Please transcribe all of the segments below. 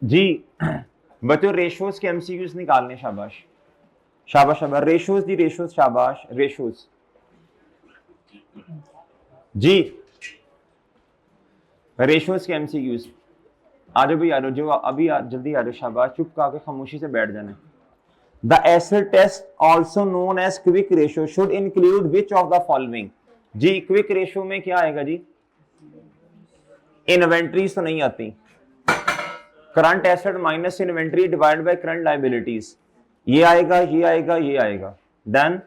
जी बच्चों रेशोज के एमसीक्यूज निकालने, शाबाश शाबाश शाबाश, रेशोज दी रेशोज, शाबाश रेशोज जी, रेशोज के एमसीक्यूज आ जाओ भाई, आ जाओ जो अभी जल्दी आ जाओ, शाबाश, चुप करके खामोशी से बैठ जाना। The acid test also known as quick ratio should include which of the following. जी क्विक रेशियो में क्या आएगा जी, इन्वेंट्रीज तो नहीं आती, current asset minus inventory divide by current liabilities, ये आएगा ये आएगा ये आएगा। Then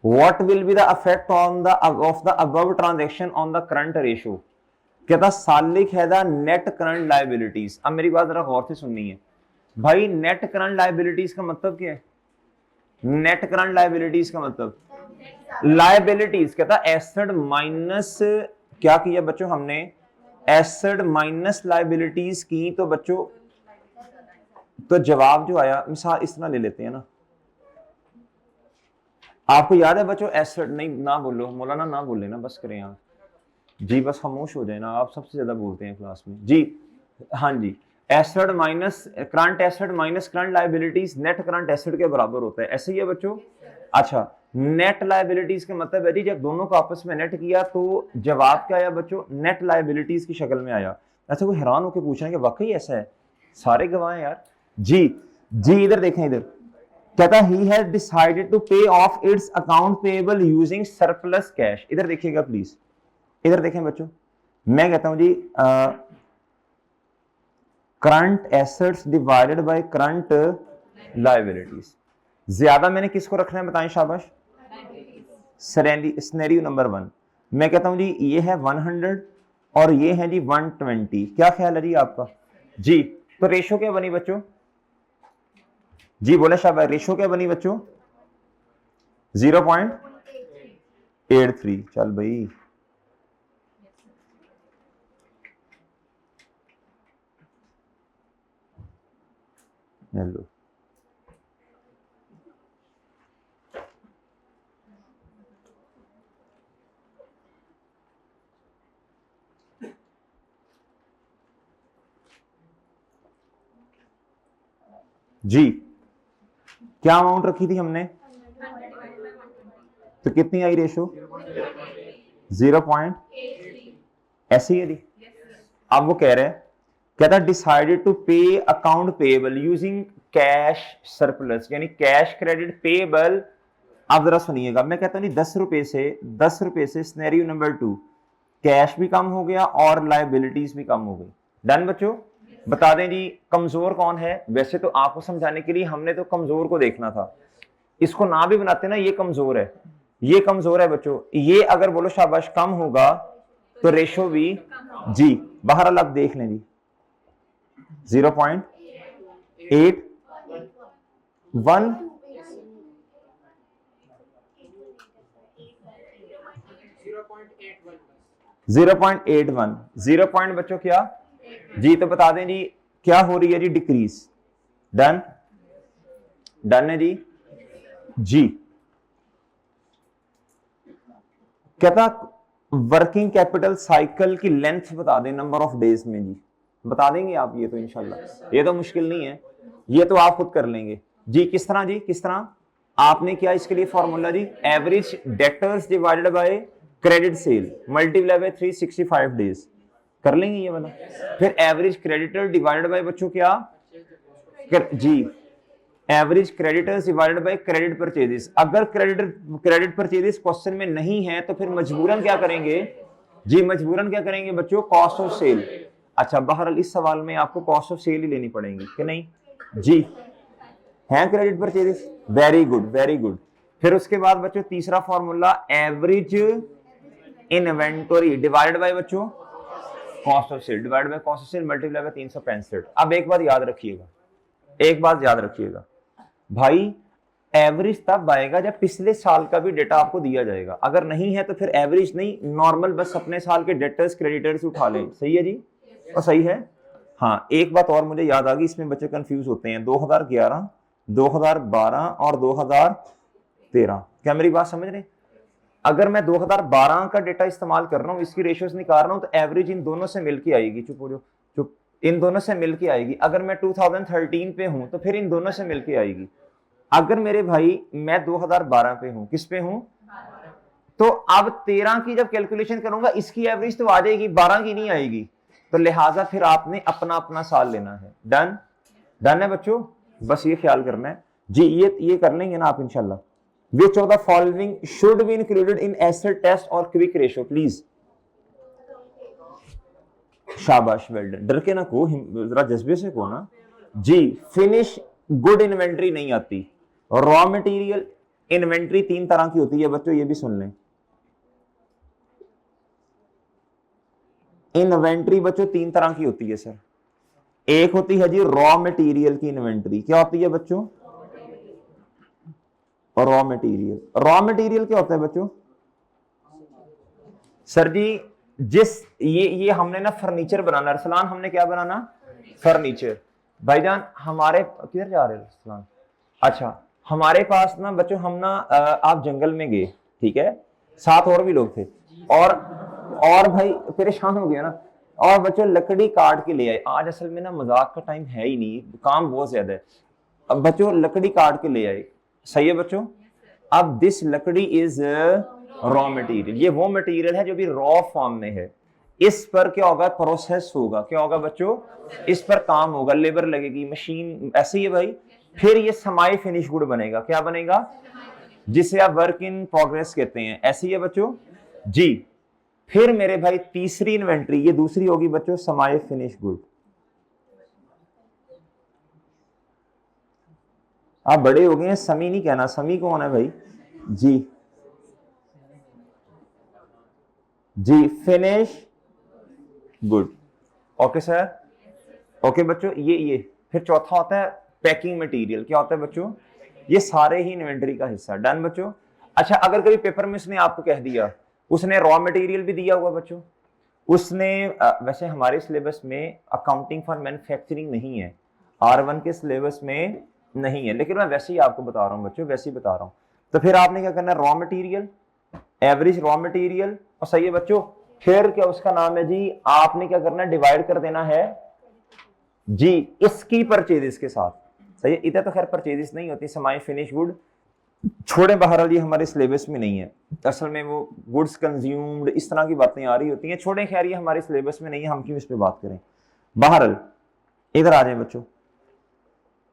what will be the effect on the of the above transaction on the current ratio, कहता सालिक है द नेट करंट लायबिलिटीज। अब मेरी बात जरा गौर से सुननी है भाई, नेट करंट लायबिलिटीज का मतलब क्या है? नेट करंट लायबिलिटीज का मतलब लायबिलिटीज, कहता एसेट माइनस, क्या किया बच्चों हमने, एसेट माइनस लायबिलिटीज की, तो बच्चों तो जवाब जो आया, मिसाल इस तरह ले लेते हैं ना, आपको याद है बच्चों एसेट, नहीं ना बोलो मौलाना, ना बोले ना, बस करें आप जी, बस खामोश हो जाए ना, आप सबसे ज्यादा बोलते हैं क्लास में जी। हाँ जी, asset minus current asset minus current liabilities net current asset के बराबर होता है, ऐसे ही है बच्चों। अच्छा, नेट लायबिलिटीज का मतलब है जी जब दोनों को आपस में नेट किया तो जवाब क्या आया बच्चों, नेट लायबिलिटीज की शक्ल में आया। ऐसा कोई हैरान होकर पूछ रहे हैं कि वाकई ऐसा है, सारे गवाह हैं यार जी। जी इधर देखें, इधर कहता ही has decided to pay off its account payable using surplus cash. इधर देखिएगा प्लीज, इधर देखें बच्चों, मैं कहता हूं जी current assets divided by current liabilities, ज्यादा मैंने किसको रखना है बताएं, शाबाश, सिनेरियो नंबर 1। मैं कहता हूं जी ये है 100 और ये है जी 120, क्या ख्याल है जी आपका जी? तो रेशो क्या बनी बच्चों जी, बोले शाबाश, रेशो क्या बनी बच्चों? 0.83। चल भाई, हेलो जी, क्या अमाउंट रखी थी हमने, तो कितनी आई रेशो? 0. ऐसी है जी। अब वो कह रहे हैं, कहता डिसाइडेड टू पे account payable using cash surplus, यानी कैश क्रेडिट पेएबल। आप जरा सुनिएगा, मैं कहता हूं 10 रुपए से सिनेरियो नंबर 2 कैश भी कम हो गया और लायबिलिटीज भी कम हो गई। डन बच्चों, बता दें जी कमजोर कौन है? वैसे तो आपको समझाने के लिए हमने तो कमजोर को देखना था, इसको ना भी बनाते ना, ये कमजोर है, ये कमजोर है बच्चों, ये अगर बोलो शाबाश कम होगा तो रेशो भी जी, बहरहाल आप देख लें जी 0.81 0.81 0 पॉइंट बच्चों क्या जी, तो बता दें जी क्या हो रही है जी, डिक्रीज। डन, डन है जी। जी कहता वर्किंग कैपिटल साइकिल की लेंथ बता दें नंबर ऑफ डेज में जी, बता देंगे आप ये तो इंशाल्लाह, ये तो मुश्किल नहीं है, ये तो आप खुद कर लेंगे जी। किस तरह जी, किस तरह आपने किया इसके लिए फॉर्मूला जी, average debtors divided by credit sale multiply by 365 days, कर लेंगे ये वाला। फिर एवरेज क्रेडिटर डिवाइडेड बाय बच्चों क्या जी, average creditors divided by credit purchases. अगर क्रेडिट परचेजेस क्वेश्चन में नहीं है तो फिर मजबूरन क्या करेंगे जी, मजबूरन क्या करेंगे बच्चों, कॉस्ट ऑफ सेल। अच्छा, बहरहाल इस सवाल में आपको कॉस्ट ऑफ सेल ही लेनी पड़ेगी कि नहीं जी, है credit purchases, very good very good. फिर उसके बाद बच्चों तीसरा formula average inventory divided by बच्चों cost of sale divided by cost of sale multiply by 365। अब एक बात याद रखिएगा, एक बात याद रखिएगा भाई, एवरेज तब आएगा जब पिछले साल का भी डेटा आपको दिया जाएगा, अगर नहीं है तो फिर एवरेज नहीं, नॉर्मल बस अपने साल के डेटर्स क्रेडिटर्स उठा लें। सही है जी, और सही है। हाँ एक बात और मुझे याद आ गई, इसमें बच्चे कंफ्यूज होते हैं, 2011 2012 और 2013, क्या मेरी बात समझ रहे? अगर मैं 2012 का डेटा इस्तेमाल कर रहा हूँ, इसकी रेशियोज निकाल रहा हूँ, तो एवरेज इन दोनों से मिलके आएगी। चुप हो जाओ, चुप इन दोनों से मिलके आएगी। अगर मैं 2013 पे हूं तो फिर इन दोनों से मिलके आएगी। अगर मेरे भाई मैं 2012 पे हूं, किस पे हूं, तो अब 13 की जब कैलकुलेशन करूंगा इसकी एवरेज तो आ जाएगी, 12 की नहीं आएगी। तो लिहाजा फिर आपने अपना अपना साल लेना है। डन, डन है बच्चों, बस ये ख्याल करना है जी। ये कर लेंगे ना आप इंशाल्लाह। Which of the following should be included in acid test और क्विक रेशो, प्लीज। शाबाश, वेल डन। डर के ना को, जरा जज्बे से को ना जी। फिनिश गुड इन्वेंट्री नहीं आती। रॉ मटेरियल इन्वेंट्री 3 तरह की होती है बच्चों, ये भी सुन लें। इन्वेंट्री बच्चों 3 तरह की होती है सर। एक होती है जी रॉ मटेरियल की इन्वेंट्री। क्या होती है बच्चों? Raw material. रॉ मटेरियल क्या होता है बच्चों? सर जी ये हमने ना फर्नीचर बनाना, रसलान हमने क्या बनाना? फर्नीचर। भाईजान हमारे किधर जा रहे हैं रसलान? अच्छा, हमारे पास ना बच्चों हम ना आप जंगल में गए, ठीक है, साथ और भी लोग थे, और भाई परेशान हो गया ना, और बच्चों लकड़ी काट के ले आए। आज असल में ना मजाक का टाइम है ही नहीं, काम बहुत ज्यादा है। अब बच्चों लकड़ी काट के ले आए, सही है बच्चों। अब दिस लकड़ी इज रॉ मटेरियल। ये वो मटेरियल है जो भी रॉ फॉर्म में है। इस पर क्या होगा? प्रोसेस होगा। क्या होगा बच्चों? इस पर काम होगा, लेबर लगेगी, मशीन, ऐसे ही है भाई। फिर ये समाई फिनिश गुड बनेगा। क्या बनेगा? जिसे आप वर्क इन प्रोग्रेस कहते हैं। ऐसे ही है बच्चों जी। फिर मेरे भाई तीसरी इन्वेंट्री, ये दूसरी होगी बच्चों समाई फिनिश गुड। आप बड़े हो गए हैं, समी नहीं कहना। समी कौन है भाई? जी जी, finish good. Okay sir, okay बच्चों। ये फिर चौथा होता है पैकिंग मटेरियल। क्या होता है बच्चों? ये सारे ही इन्वेंटरी का हिस्सा। डन बच्चों। अच्छा, अगर कभी पेपर में उसने आपको कह दिया, उसने रॉ मटेरियल भी दिया हुआ बच्चों, उसने वैसे हमारे सिलेबस में अकाउंटिंग फॉर मैन्युफैक्चरिंग नहीं है, R1 के सिलेबस में नहीं है, लेकिन मैं वैसे ही आपको बता रहा हूँ बच्चों, वैसे ही बता रहा हूँ। तो फिर आपने क्या करना है? Raw material, average raw material, और सही है बच्चों। फिर क्या उसका नाम है जी, आपने क्या करना है? डिवाइड कर देना है जी इसकी परचेजेस के साथ। सही है। इधर तो खैर परचेजेस नहीं होती, समाई फिनिश गुड छोड़े, बहरहाल ये हमारे सिलेबस में नहीं है। असल में वो गुड्स कंज्यूम्ड इस तरह की बातें आ रही होती हैं, छोड़े, खैर ये हमारे सिलेबस में नहीं है, हम क्यों इस पे बात करें। बहरहाल इधर आ जाए बच्चों।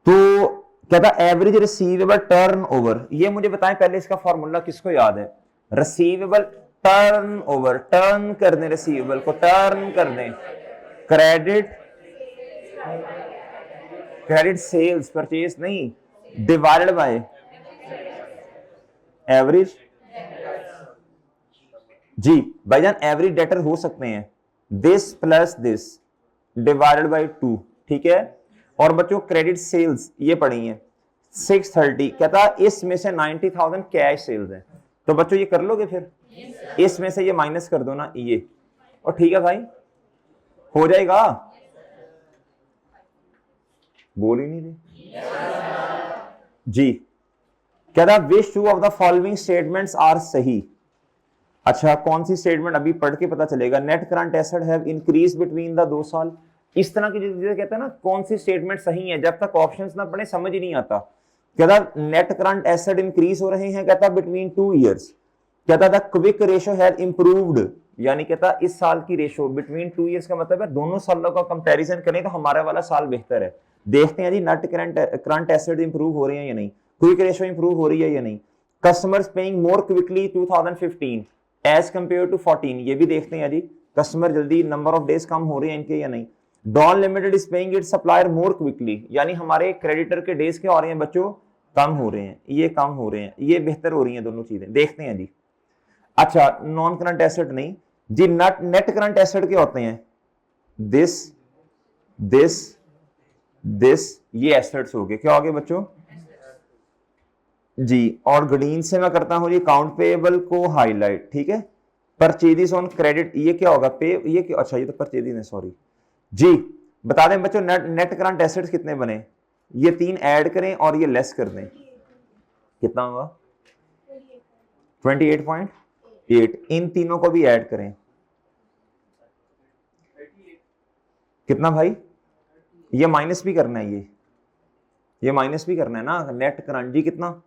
तो कहता एवरेज रिसीवेबल टर्न ओवर। ये मुझे बताएं पहले, इसका फॉर्मूला किसको याद है? रिसीवेबल टर्न ओवर, टर्न कर दें, रिसीवेबल को टर्न कर दें। क्रेडिट, क्रेडिट सेल्स, परचेज नहीं, डिवाइडेड बाय एवरेज। जी भाईजान एवरेज डेटर हो सकते हैं this plus this divided by 2, ठीक है। और बच्चों क्रेडिट सेल्स ये पढ़ी है 630, कहता इसमें से 90,000 कैश सेल्स है। तो बच्चों ये कर लोगे फिर? इसमें से ये माइनस कर दो ना ये, और ठीक है भाई, हो जाएगा। बोल ही नहीं रहे जी। कहता which two of the following statements are सही। अच्छा, कौन सी स्टेटमेंट? अभी पढ़ के पता चलेगा। Net current asset have increase between the 2 साल। इस तरह की चीजें कहते हैं ना, कौन सी स्टेटमेंट सही है, जब तक ऑप्शंस ना पढ़े समझ ही नहीं आता। कहता नेट करंट एसेट इंक्रीज हो रहे हैं, कहता बिटवीन 2 ईयर्स। कहता the quick ratio have improved, यानी कहता इस साल की रेशो बिटवीन 2 ईयर्स का मतलब है दोनों सालों का कंपैरिजन करें तो हमारा वाला साल बेहतर है। देखते हैं जी नेट करंट एसेट इंप्रूव हो रहे हैं या नहीं, क्विक रेशो इंप्रूव हो रही है या नहीं। Customers paying more quickly 2015 as compare to 14, ये भी देखते हैं जी कस्टमर जल्दी, नंबर ऑफ डेज कम हो रहे हैं इनके या नहीं। Dawn limited is paying its supplier more quickly, यानी हमारे क्रेडिटर के डेज क्या हो रहे हैं बच्चों? कम हो रहे हैं, ये कम हो रहे हैं, ये बेहतर हो रही हैं, दोनों चीजें देखते हैं जी। अच्छा, नॉन करंट एसेट नहीं जी, नेट करंट एसेट क्या होते हैं? दिस दिस दिस, ये एसेट्स हो गए। क्या हो गए बच्चों जी। और ग्रीन से मैं करता हूं जी अकाउंट पेएबल को हाईलाइट, ठीक है। परचेजेस ऑन क्रेडिट, ये क्या होगा? पे, ये क्या? अच्छा ये तो परचेजेस है, सॉरी जी। बता दें बच्चों नेट करंट एसेट्स कितने बने? ये 3 ऐड करें और ये लेस कर दें, कितना होगा? 28.8। इन तीनों को भी ऐड करें, कितना भाई? ये माइनस भी करना है, ये माइनस भी करना है ना। नेट करंट जी कितना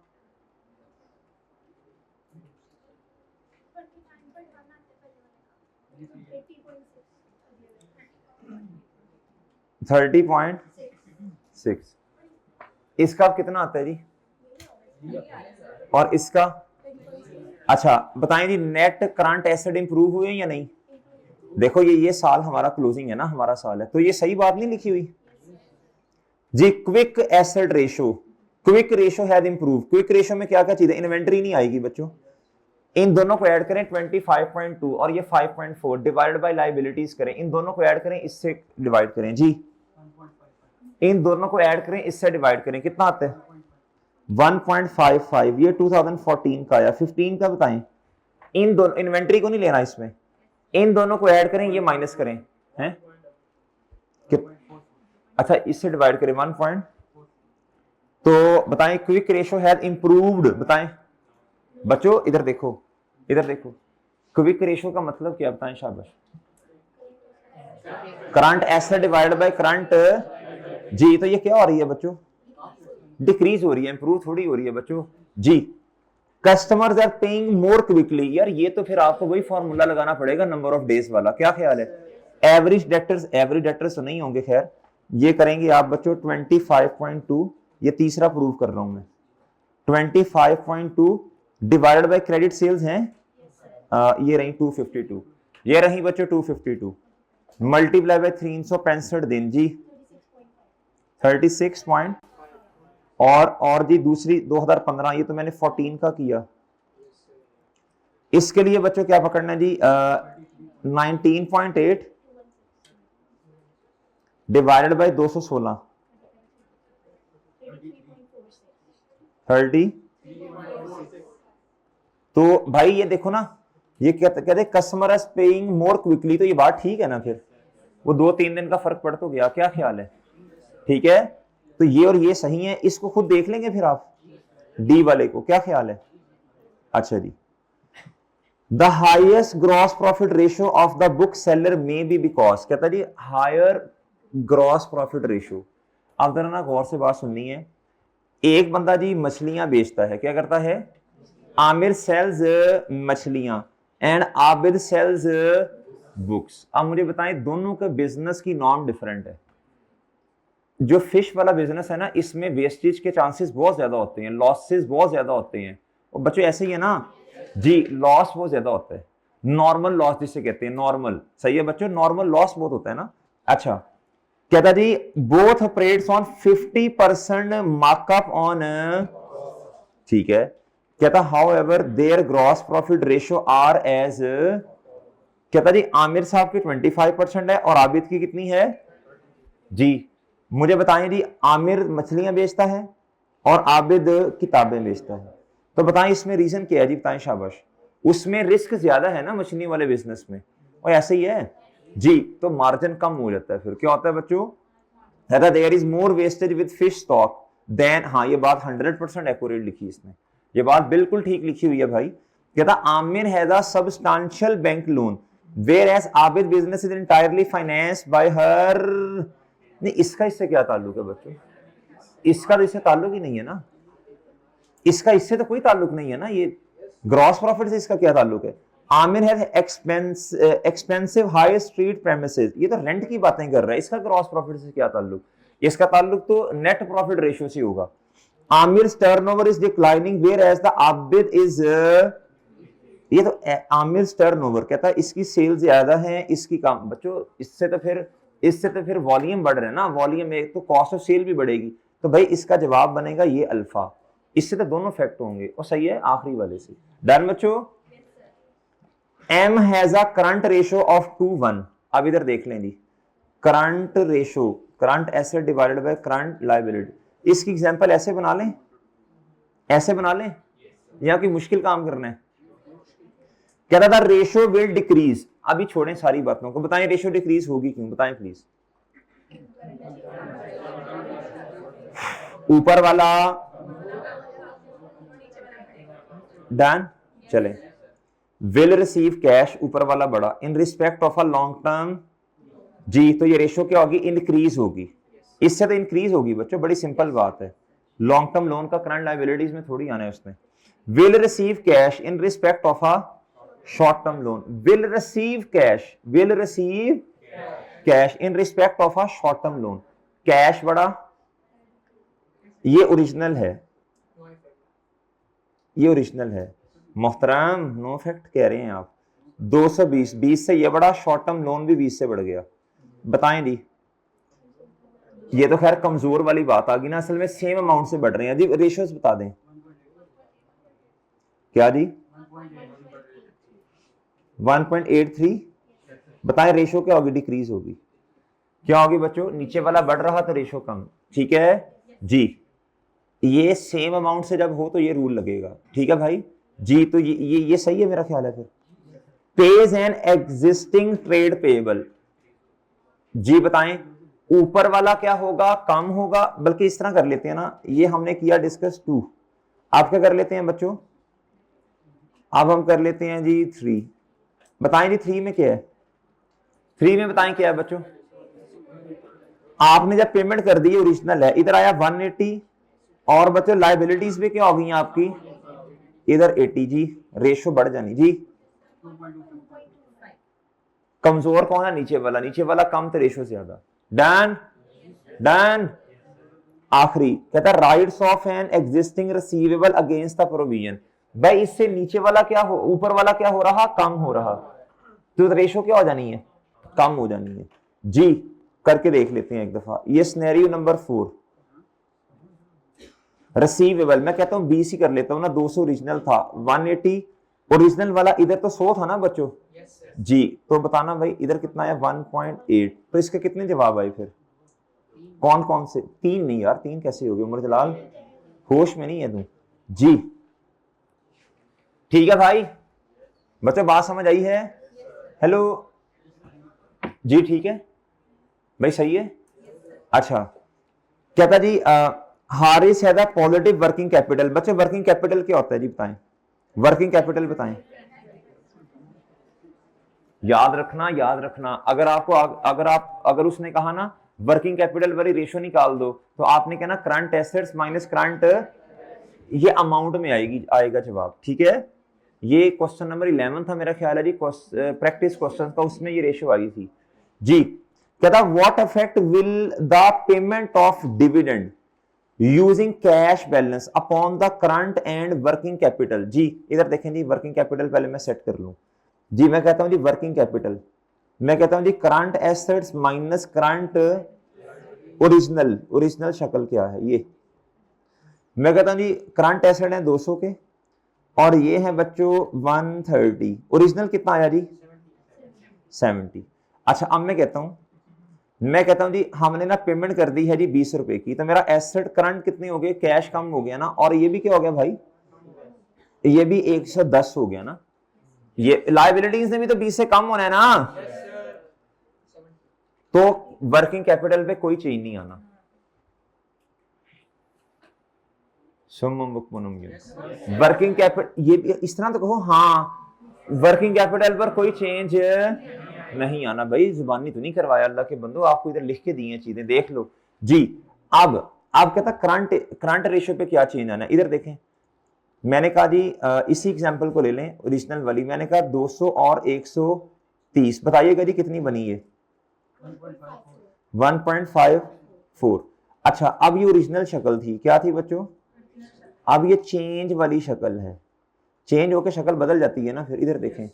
30.6। इसका कितना आता है जी, और इसका? अच्छा बताएं जी, नेट करंट एसेट इंप्रूव हुए या नहीं? देखो ये साल हमारा क्लोजिंग है ना, हमारा साल है, तो ये सही बात नहीं लिखी हुई जी। Quick asset ratio, quick ratio has improve. Quick ratio में क्या क्या चीज है? इन्वेंट्री नहीं आएगी बच्चों। इन दोनों को ऐड करें 25.2 और ये 5.4 डिवाइड बाय लायबिलिटीज करें, इन दोनों को ऐड करें, इससे डिवाइड करें जी। इन दोनों को ऐड करें, इससे डिवाइड करें, कितना आता है? 1.55। ये 2014 का आया। 15 का बताएं। इन दोनों, इन्वेंट्री को नहीं लेना इसमें, इन दोनों को ऐड करें, ये माइनस करें, हैं? अच्छा इससे डिवाइड करें 1 पॉइंट। तो बताएं क्विक रेशो हैज इंप्रूव्ड। बताएं बच्चों, इधर देखो, इधर देखो, क्विक रेशो का मतलब क्या बताएं? शाबाश। Current asset divide by current जी। तो ये क्या हो रही है बच्चों? डिक्रीज हो रही है, इंप्रूव थोड़ी हो रही है बच्चों जी। Customers are paying more quickly. यार ये तो फिर आपको वही फॉर्मूला लगाना पड़ेगा नंबर ऑफ डेज वाला। क्या ख्याल है? एवरेज डेटर्स तो नहीं होंगे, खैर ये करेंगे आप बच्चों 25.2। ये तीसरा प्रूव कर रहा हूं मैं। 25.2 डिवाइडेड बाय क्रेडिट सेल्स हैं, ये रही 252। ये रही बच्चों 252 मल्टीप्लाई बाय 365 दिन जी 36 पॉइंट। और जी दूसरी 2015, ये तो मैंने 14 का किया। इसके लिए बच्चों क्या पकड़ना है जी? 19.8 डिवाइडेड बाय 216 30। तो भाई ये देखो ना, ये कहते customer is paying more quickly, तो ये बात ठीक है ना? फिर वो 2-3 दिन का फर्क पड़ तो गया। क्या ख्याल है? ठीक है, तो ये और ये सही है। इसको खुद देख लेंगे फिर आप, डी वाले को। क्या ख्याल है? अच्छा जी, the highest gross profit ratio of the book seller may be because. कहता जी हायर ग्रॉस प्रॉफिट रेशियो। अब जरा ना गौर से बात सुननी है। एक बंदा जी मछलियां बेचता है, क्या करता है? आमिर सेल्स मछलियां एंड आबिद सेल्स बुक्स। अब मुझे बताएं, दोनों के बिजनेस की नॉर्म डिफरेंट है। जो फिश वाला बिजनेस है ना, इसमें वेस्टेज के चांसेस बहुत ज्यादा होते हैं, लॉसेस बहुत ज्यादा होते हैं। और बच्चों ऐसे ही है ना जी, लॉस बहुत ज्यादा होता है। नॉर्मल लॉस जिसे कहते हैं, नॉर्मल, सही है बच्चों, नॉर्मल लॉस बहुत होता है ना। अच्छा कहता जी both operates on 50% markup on, ठीक है। कहता however their gross profit ratio are as, कहता जी आमिर साहब की 25% है और आबिद की कितनी है जी? मुझे बताएं जी, आमिर मछलियां बेचता है और आबिद किताबें बेचता है, तो बताएं इसमें रीजन क्या है जी? बताएं शाबाश। उसमें रिस्क ज्यादा है ना मछली वाले बिजनेस में, और ऐसे ही है जी, तो मार्जिन कम हो जाता है। फिर क्या होता है बच्चों? There is more wastage with fish stock then. हाँ ये बात 100% एक्यूरेट लिखी इसने, ये बात बिल्कुल ठीक लिखी हुई है भाई। कहता Amir has a substantial bank loan whereas Abid business is entirely financed by her. नहीं, इसका इससे क्या ताल्लुक है बच्चों? इसका तो इससे ताल्लुक ही नहीं है ना, इसका इससे तो कोई ताल्लुक नहीं है ना। ये ग्रॉस प्रॉफिट से इसका क्या ताल्लुक है? Aamir has expensive high street premises, ये तो रेंट की बातें कर रहा है, इसका ग्रॉस प्रॉफिट से क्या ताल्लुक? इसका ताल्लुक तो नेट प्रॉफिट रेशियो से होगा। Amir turnover is declining whereas the Abid is, ये तो आमिर टर्नओवर कहता है इसकी सेल ज्यादा है, इसकी कम। बच्चों इससे तो फिर वॉल्यूम बढ़ रहा है ना, वॉल्यूम एक तो कॉस्ट ऑफ सेल भी बढ़ेगी, तो भाई इसका जवाब बनेगा ये अल्फा। इससे तो दोनों फैक्ट होंगे, और सही है आखिरी वाले से। डन बच्चों। M has a current ratio of 2:1। अब इधर देख लें जी, current ratio, current asset divided by current liability. इसकी एग्जांपल ऐसे बना लें, ऐसे बना लें, या कोई मुश्किल काम करना है? कहता था रेशियो विल डिक्रीज। अभी छोड़ें सारी बातों को, बताएं रेशियो डिक्रीज होगी क्यों? बताएं प्लीज। ऊपर वाला डन, चलें। विल रिसीव कैश, ऊपर वाला बड़ा, in respect of a long term जी, तो ये रेशियो क्या होगी? इंक्रीज होगी। इससे तो इंक्रीज होगी बच्चों, बड़ी सिंपल बात है। लॉन्ग टर्म लोन का करंट लायबिलिटीज में थोड़ी आना है उसमें। Will receive cash in respect of a short term loan, will receive cash, will receive cash in respect of a short term loan. Cash बड़ा, ये ओरिजिनल है, ये ओरिजिनल है मोहतरम, नो फैक्ट कह रहे हैं आप। 220, 20 से ये बड़ा, शॉर्ट टर्म लोन भी 20 से बढ़ गया। बताएं जी, ये तो खैर कमजोर वाली बात आ गई ना, असल में सेम अमाउंट से बढ़ रहे हैं जी। रेशियोज बता दें क्या जी, 1.83। बताएं रेशो क्या होगी, डिक्रीज होगी, क्या होगी बच्चों, नीचे वाला बढ़ रहा तो रेशो कम, ठीक है जी। ये सेम अमाउंट से जब हो तो ये रूल लगेगा, ठीक है भाई जी। तो ये सही है मेरा ख्याल है। फिर pays an existing trade payable, जी बताएं ऊपर वाला क्या होगा, कम होगा। बल्कि इस तरह कर लेते हैं ना, ये हमने किया डिस्कस 2, आप क्या कर लेते हैं बच्चों, अब हम कर लेते हैं जी 3। बताएं जी 3 में क्या है, 3 में बताएं क्या है बच्चों। आपने जब पेमेंट कर दी ओरिजिनल है, इधर आया 180, और बच्चों लाइबिलिटीज भी क्या हो गई आपकी, इधर 80 जी, रेशो बढ़ जानी जी। कमजोर कौन है, नीचे वाला, नीचे वाला कम तो रेशो ज्यादा। Done done. आखिरी कहता है rights of an existing receivable against the provision. भाई इससे नीचे वाला क्या हो, ऊपर वाला क्या हो रहा, कम हो रहा, तो रेशो क्या हो जानी है, कम हो जानी है जी। करके देख लेते हैं एक दफा। ये सिनेरियो नंबर 4, रिसीवेबल, मैं कहता हूं 20 ही कर लेता हूं ना, 200 ओरिजिनल था, 180 ओरिजिनल वाला, इधर तो 100 था ना बच्चों जी। तो बताना भाई इधर कितना है, 1.8। तो इसके कितने जवाब आए फिर, कौन कौन से, 3 नहीं यार, 3 कैसे हो गए, उमर जलाल होश में नहीं है तू जी। ठीक है भाई बच्चों, बात समझ आई है, हेलो जी, ठीक है भाई, सही है। अच्छा कहता जी हारिस है द पॉजिटिव वर्किंग कैपिटल। बच्चे वर्किंग कैपिटल क्या होता है जी, बताएं वर्किंग कैपिटल बताएं। याद रखना, याद रखना, अगर आपको अगर उसने कहा ना वर्किंग कैपिटल वाली रेशो निकाल दो, तो आपने कहना करंट एसेट्स माइनस करंट, ये अमाउंट में आएगा जवाब, ठीक है। ये क्वेश्चन नंबर 11 था मेरा ख्याल है जी, प्रैक्टिस क्वेश्चन का, उसमें ये रेशो आई थी जी। कहता what effect will the payment of dividend using cash balance upon the current and working capital. जी इधर देखें जी, वर्किंग कैपिटल पहले मैं सेट कर लूं जी। मैं कहता हूं जी वर्किंग कैपिटल, मैं कहता हूं जी current assets minus current original, original शक्ल क्या है ये। मैं कहता हूं जी करंट एसेट है 200 के, और ये है बच्चों 130, ओरिजिनल कितना आया जी 70। अच्छा अब मैं कहता हूं जी हमने ना पेमेंट कर दी है जी 20 रुपए की, तो मेरा एसेट करंट कितने हो गए, कैश कम हो गया ना, और ये भी क्या हो गया भाई, ये भी 110 हो गया ना। ये लायबिलिटीज ने भी तो 20 से कम होना है ना, तो वर्किंग कैपिटल पे कोई चेंज नहीं आना। वर्किंग कैपिटल ये इस तरह तो कहो, हाँ वर्किंग कैपिटल पर कोई चेंज नहीं आना। भाई जुबानी तो नहीं करवाया अल्लाह के बंदो, आपको इधर लिख के दी हैं चीजें, देख लो जी। अब आप कहता करंट रेशियो पे क्या चेंज आना है, इधर देखें। मैंने कहा जी इसी एग्जांपल को ले लें ओरिजिनल वाली, मैंने कहा 200 और 130, बताइएगा जी कितनी बनी है, 1.54। अच्छा अब ये ओरिजिनल शक्ल थी, क्या थी बच्चों, अब ये चेंज वाली शक्ल है, चेंज होकर शक्ल बदल जाती है ना। फिर इधर देखें,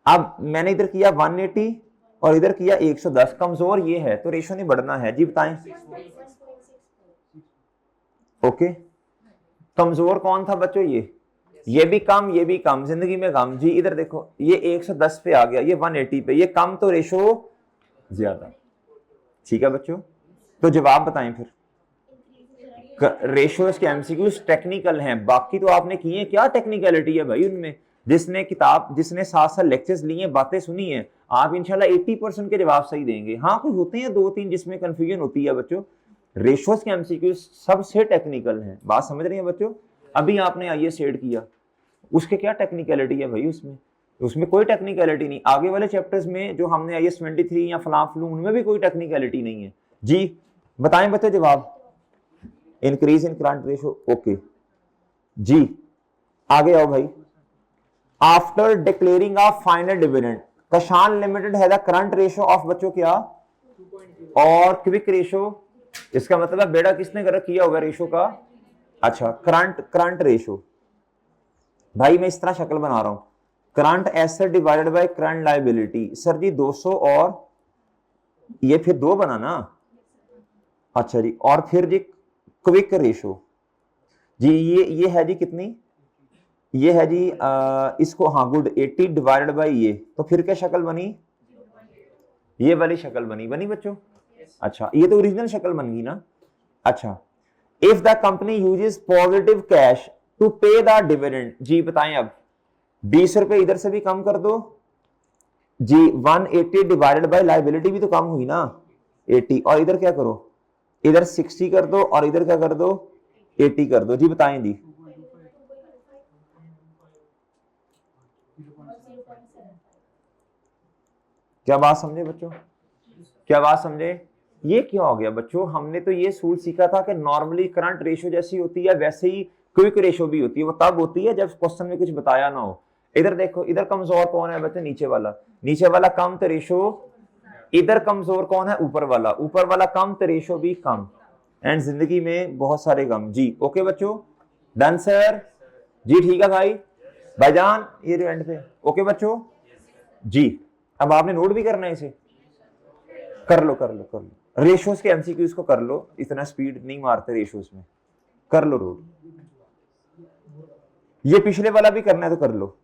अब मैंने इधर किया 180 और इधर किया 110, कमजोर ये है तो रेशो नहीं बढ़ना है जी, बताएं ओके। कमजोर कौन था बच्चों, ये भी कम, ये भी कम, जिंदगी में कम जी। इधर देखो ये 110 पे आ गया, ये 180 पे, ये कम तो रेशो ज्यादा, ठीक है बच्चों। तो जवाब बताएं फिर। रेशियोज के एमसीक्यूज टेक्निकल हैं, बाकी तो आपने किए, क्या टेक्निकलिटी है भाई उनमें। जिसने किताब, जिसने साथ साथ लेक्चर्स लिए, बातें सुनी है, आप इंशाल्लाह 80% के जवाब सही देंगे। हाँ कोई होते हैं 2-3 जिसमें कंफ्यूजन होती है बच्चों। रेशियोज के एमसीक्यूज सबसे टेक्निकल हैं, बात समझ रहे हैं बच्चों। अभी आपने आईएएस सेड किया, उसके क्या टेक्निकलिटी है भाई, उसमें कोई टेक्निकलिटी नहीं। आगे वाले चैप्टर्स में जो हमने आईएएस 23 या फलां फलूं, उनमें भी कोई टेक्निकलिटी नहीं है जी। बताएं बच्चे जवाब। Increase in current ratio, okay जी। आगे आओ भाई। After declaring of final dividend, Kashan limited है द करंट रेशो ऑफ बच्चों क्या और क्विक रेशो। इसका मतलब है बेड़ा किसने कर किया होगा रेशो का। अच्छा, करंट करंट रेशो। भाई मैं इस तरह शक्ल बना रहा हूं, current asset divided by current liability. Sir जी 200 और ये फिर 2 बना ना। अच्छा जी, और फिर जी क्विक रेशो जी, ये है जी कितनी, ये है जी इसको हाँ गुड 80 डिवाइडेड बाय ये, तो फिर क्या शक्ल बनी, ये वाली शक्ल बनी। बनी बच्चों। अच्छा, ये तो ओरिजिनल शक्ल बन गई ना। अच्छा, if the company uses positive cash to pay the dividend, जी बताएं अब 20 रुपए इधर से भी कम कर दो जी, 180 डिवाइडेड बाय लायबिलिटी भी तो कम हुई ना 80, और इधर क्या करो, इधर 60 कर दो और इधर क्या कर दो 80 कर दो जी। बताएं जी। क्या बात समझे बच्चों, क्या बात समझे। ये क्यों हो गया बच्चों, हमने तो ये सूल सीखा था कि नॉर्मली करंट रेशो जैसी होती है वैसे ही क्विक रेशो भी होती है। वो तब होती है जब क्वेश्चन में कुछ बताया ना हो। इधर देखो, इधर कमजोर कौन है बच्चे, नीचे वाला। नीचे वाला कम तो रेशो, इधर कमजोर कौन है, ऊपर वाला। ऊपर वाला कम तो रेशो भी कम, एंड जिंदगी में बहुत सारे गम जी। ओके बच्चों, डन सर जी, ठीक है भाई भाईजान, ये एंड पे ओके बच्चों जी। अब आपने नोट भी करना है इसे, कर लो कर लो कर लो। रेशोस के एमसीक्यूज को कर लो, इतना स्पीड नहीं मारते रेशोस में, कर लो रोड। ये पिछले वाला भी करना है तो कर लो।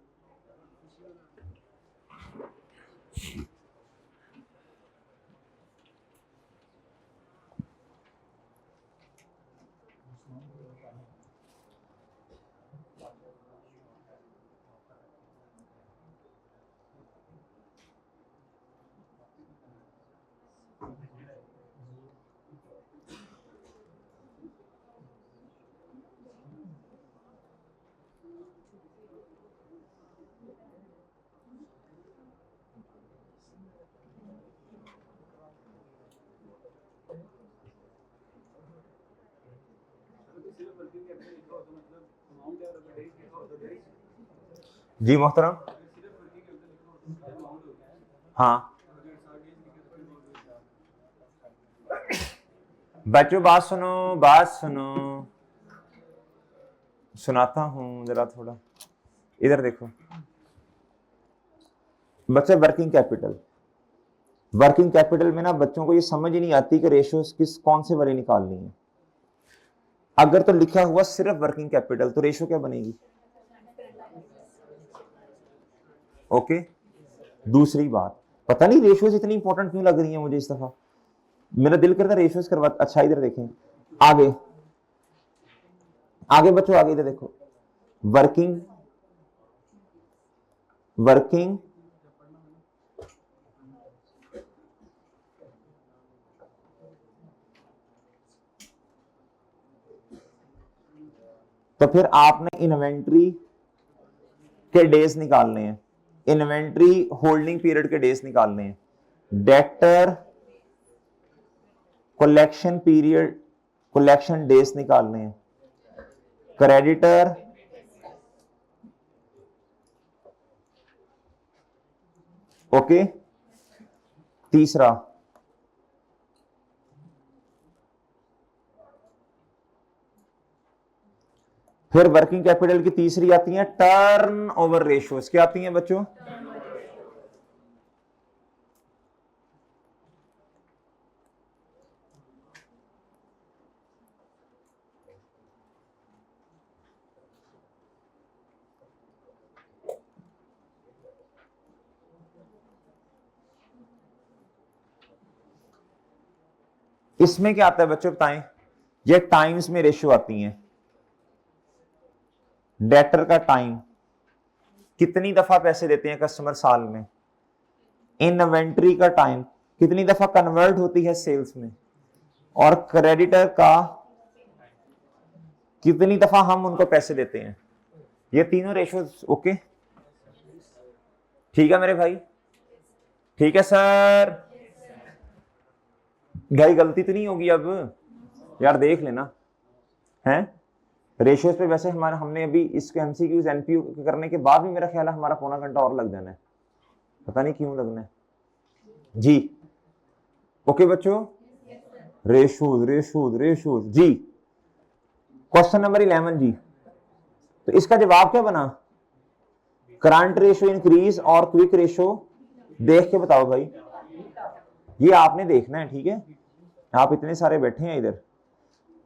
जी मोहतरम, हाँ बच्चों बात सुनो, बात सुनो, सुनाता हूं जरा थोड़ा। इधर देखो बच्चे, वर्किंग कैपिटल, वर्किंग कैपिटल में ना बच्चों को ये समझ ही नहीं आती कि रेशियोज किस कौन से वाले निकालनी है। अगर तो लिखा हुआ सिर्फ वर्किंग कैपिटल तो रेशियो क्या बनेगी। ओके, दूसरी बात, पता नहीं रेशियोज इतनी इंपॉर्टेंट क्यों लग रही है मुझे इस दफा, मेरा दिल करता रेशियोज करवा। अच्छा इधर देखें, आगे आगे बच्चों, आगे इधर देखो, वर्किंग वर्किंग तो फिर आपने इन्वेंट्री के डेज निकालने हैं, इन्वेंट्री होल्डिंग पीरियड के डेज निकालने हैं, debtor collection period collection days निकालने हैं, क्रेडिटर ओके। तीसरा फिर वर्किंग कैपिटल की तीसरी आती है टर्न ओवर रेशियोज। क्या आती हैं बच्चों, इसमें क्या आता है बच्चों बताएं। ये टाइम्स में रेशियो आती हैं, डेटर का टाइम, कितनी दफा पैसे देते हैं कस्टमर साल में, इन्वेंट्री का टाइम, कितनी दफा कन्वर्ट होती है सेल्स में, और क्रेडिटर का कितनी दफा हम उनको पैसे देते हैं। ये तीनों रेशियो ओके, ठीक है मेरे भाई, ठीक है सर। भाई गलती तो नहीं होगी अब, यार देख लेना है रेशियोज पे। वैसे हमारा हमने अभी इसको एमसीक्यूज एनपीयू करने के बाद भी मेरा ख्याल है हमारा पौना घंटा और लग जाना है, पता नहीं क्यों लगना है जी। ओके बच्चों, रेशियोज रेशियोज रेशियोज जी। क्वेश्चन नंबर 11 जी, तो इसका जवाब क्या बना? करंट रेशियो इंक्रीज और क्विक रेशियो देख के बताओ भाई, ये आपने देखना है, ठीक है? आप इतने सारे बैठे हैं इधर।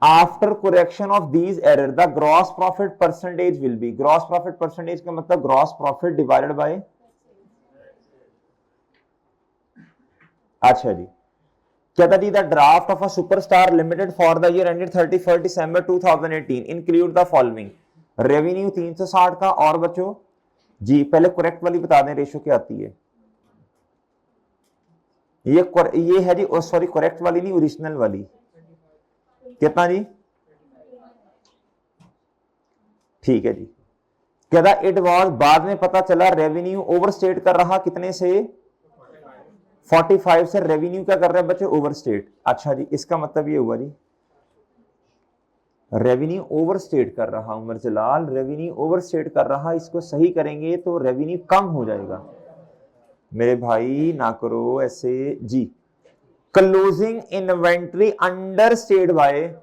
After correction of these error the gross profit percentage will B, gross profit percentage का मतलब ग्रॉस प्रॉफिट डिवाइडेड बाय, अच्छा जी, क्या था जी? The draft of a superstar limited for the year ended 31 December 2018 include the following, revenue 360 का, और बच्चों जी पहले करेक्ट वाली बता दें रेशियो क्या आती है। ये है जी, सॉरी करेक्ट वाली नहीं, ओरिजिनल वाली। कितना जी? ठीक है जी। क्या था? इट वाज, बाद में पता चला रेवेन्यू ओवरस्टेट कर रहा, कितने से? 45 से रेवेन्यू क्या कर रहा है बच्चे? ओवरस्टेट। अच्छा जी, इसका मतलब ये हुआ जी रेवेन्यू ओवरस्टेट कर रहा, उमर जलाल रेवेन्यू ओवरस्टेट कर रहा, इसको सही करेंगे तो रेवेन्यू कम हो जाएगा। मेरे भाई ना करो ऐसे जी। क्लोजिंग इन्वेंट्री अंडरस्टेट बाय,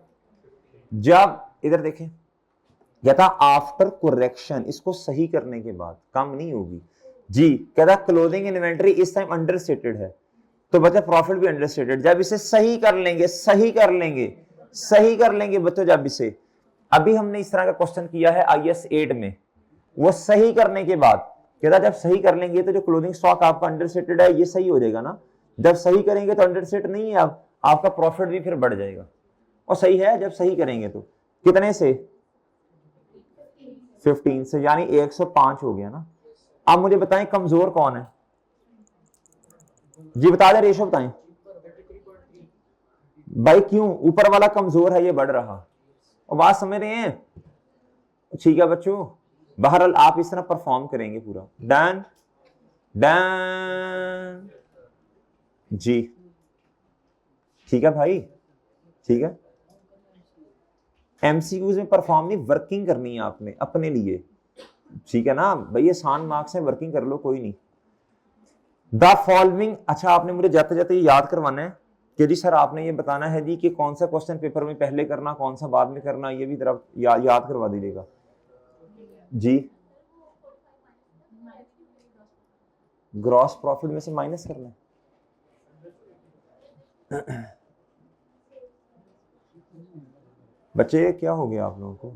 जब इधर देखें क्या था? आफ्टर करेक्शन, इसको सही करने के बाद कम नहीं होगी जी। क्या था? क्लोजिंग इन्वेंट्री इस टाइम अंडरस्टेटेड है, तो बच्चा प्रॉफिट भी अंडरस्टेटेड। जब इसे सही कर लेंगे, सही कर लेंगे, सही कर लेंगे बच्चों, जब इसे, अभी हमने इस तरह का क्वेश्चन किया है IS 8 में, वो सही करने के बाद कहता जब सही कर लेंगे तो जो क्लोजिंग स्टॉक आपका अंडरस्टेटेड है ये सही हो जाएगा ना। जब सही करेंगे तो अंडरस्टेट नहीं है, अब आपका प्रॉफिट भी फिर बढ़ जाएगा, और सही है जब सही करेंगे तो। कितने से? 15 से, यानी 105 हो गया ना। अब मुझे बताएं कमजोर कौन है जी, बता दे रेशो बताएं भाई। क्यों? ऊपर वाला कमजोर है, ये बढ़ रहा, और बात समझ रहे हैं? ठीक है बच्चों, बहरहाल आप इस तरह परफॉर्म करेंगे पूरा। डन डन जी, ठीक है भाई, ठीक है। एमसीक्यूज में परफॉर्म नहीं, वर्किंग करनी है आपने अपने लिए, ठीक है ना भाई? आसान मार्क्स है, वर्किंग कर लो, कोई नहीं। द फॉलोइंग, अच्छा आपने मुझे जाते जाते याद करवाना है कि जी सर आपने ये बताना है जी कि कौन सा क्वेश्चन पेपर में पहले करना, कौन सा बाद में करना, ये भी तरफ याद करवा दीजिएगा जी। ग्रॉस प्रॉफिट में से माइनस करना है बच्चे, क्या हो गया आप लोगों को?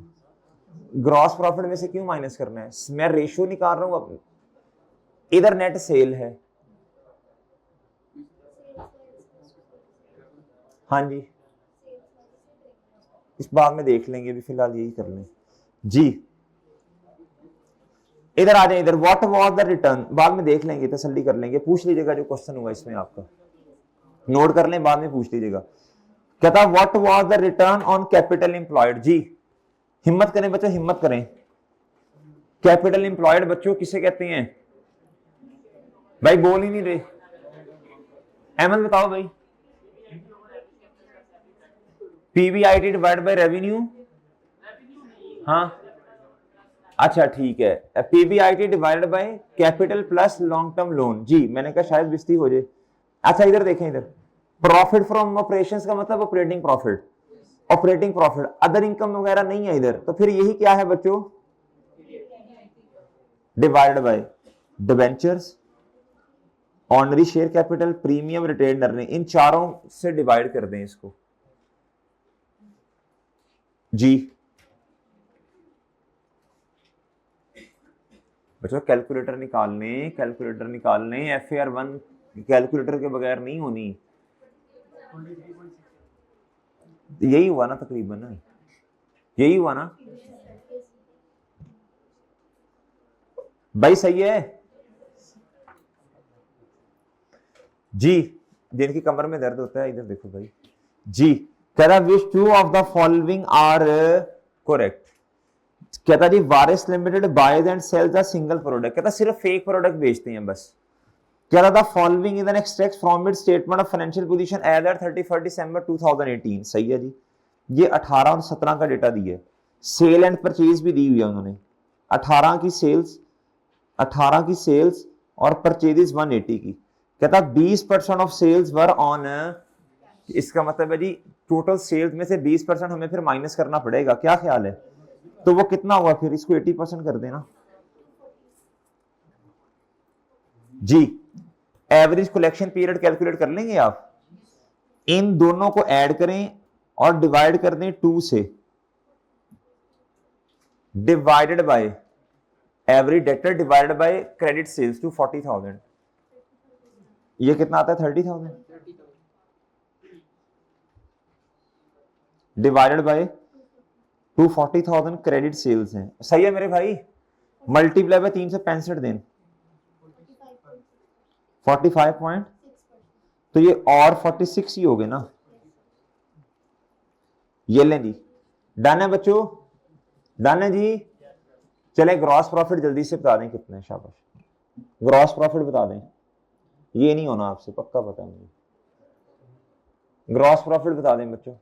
ग्रॉस प्रॉफिट में से क्यों माइनस करना है? मैं रेशियो निकाल रहा हूं, इधर नेट सेल है, हाँ जी, इस बात में देख लेंगे, भी फिलहाल यही कर लें जी। इधर आ जाए, इधर व्हाट वाज द रिटर्न, बाद में देख लेंगे, तसल्ली कर लेंगे। पूछ लीजिएगा जो क्वेश्चन हुआ इसमें, आपका नोट कर लें, बाद में पूछ लीजिएगा। क्या था? What was the return on capital employed जी। हिम्मत करें बच्चों, हिम्मत करें। कैपिटल एम्प्लॉयड बच्चों किसे कहते हैं भाई? बोल ही नहीं रहे, अहमद बताओ भाई। पीबीआईटी डिवाइड बाय रेवेन्यू, हाँ अच्छा ठीक है, PBIT divided by capital plus long term loan जी। मैंने कहा शायद बिस्ती हो जाए। अच्छा इधर देखें, इधर प्रॉफिट फ्रॉम ऑपरेशंस का मतलब operating profit, operating profit, other income वगैरह नहीं है इधर, तो फिर यही क्या है बच्चों? Divided by debentures, ordinary share capital, premium, retain earning, इन चारों से डिवाइड कर दें इसको जी। बच्चों कैलकुलेटर निकालने, कैलकुलेटर निकालने, FAR1 कैलकुलेटर के बगैर नहीं होनी। यही हुआ ना तकरीबन, यही हुआ ना भाई? सही है जी। जिनकी कमर में दर्द होता है, इधर देखो भाई जी। कहता which two of the following are correct. कहता जी Waris limited buys and sells a single product, कहता सिर्फ फेक प्रोडक्ट बेचते हैं बस। क्या था, following is an extract from it statement of financial position as at 31 December 2018। सही है जी। ये 18 और 17 का डेटा दिया है, सेल एंड परचेज भी दी हुई है उन्होंने। 18 की सेल्स, 18 की सेल्स और परचेजेस 180 की। कहता 20% ऑफ सेल्स वर ऑन, इसका मतलब है जी टोटल सेल्स में से 20% हमें फिर माइनस करना पड़ेगा, क्या ख्याल है? तो वो कितना हुआ फिर, इसको 80% कर देना जी। एवरेज कलेक्शन पीरियड कैलकुलेट कर लेंगे आप, इन दोनों को ऐड करें और डिवाइड कर दें 2 से, divided by average debtor divided by credit sales to 40,000। ये कितना आता है 30,000 डिवाइडेड बाय 240,000 क्रेडिट सेल्स हैं। सही है मेरे भाई, मल्टीप्लाई बाय 365 दिन 45 पॉइंट, तो ये और 46 ही हो गए ना। ये लें जी, डन है बच्चों, डन है जी। चले ग्रॉस प्रॉफिट जल्दी से बता दें कितने, शाबाश, ग्रॉस प्रॉफिट बता दें। ये नहीं होना आपसे, पक्का पता नहीं। ग्रॉस प्रॉफिट बता दें बच्चों।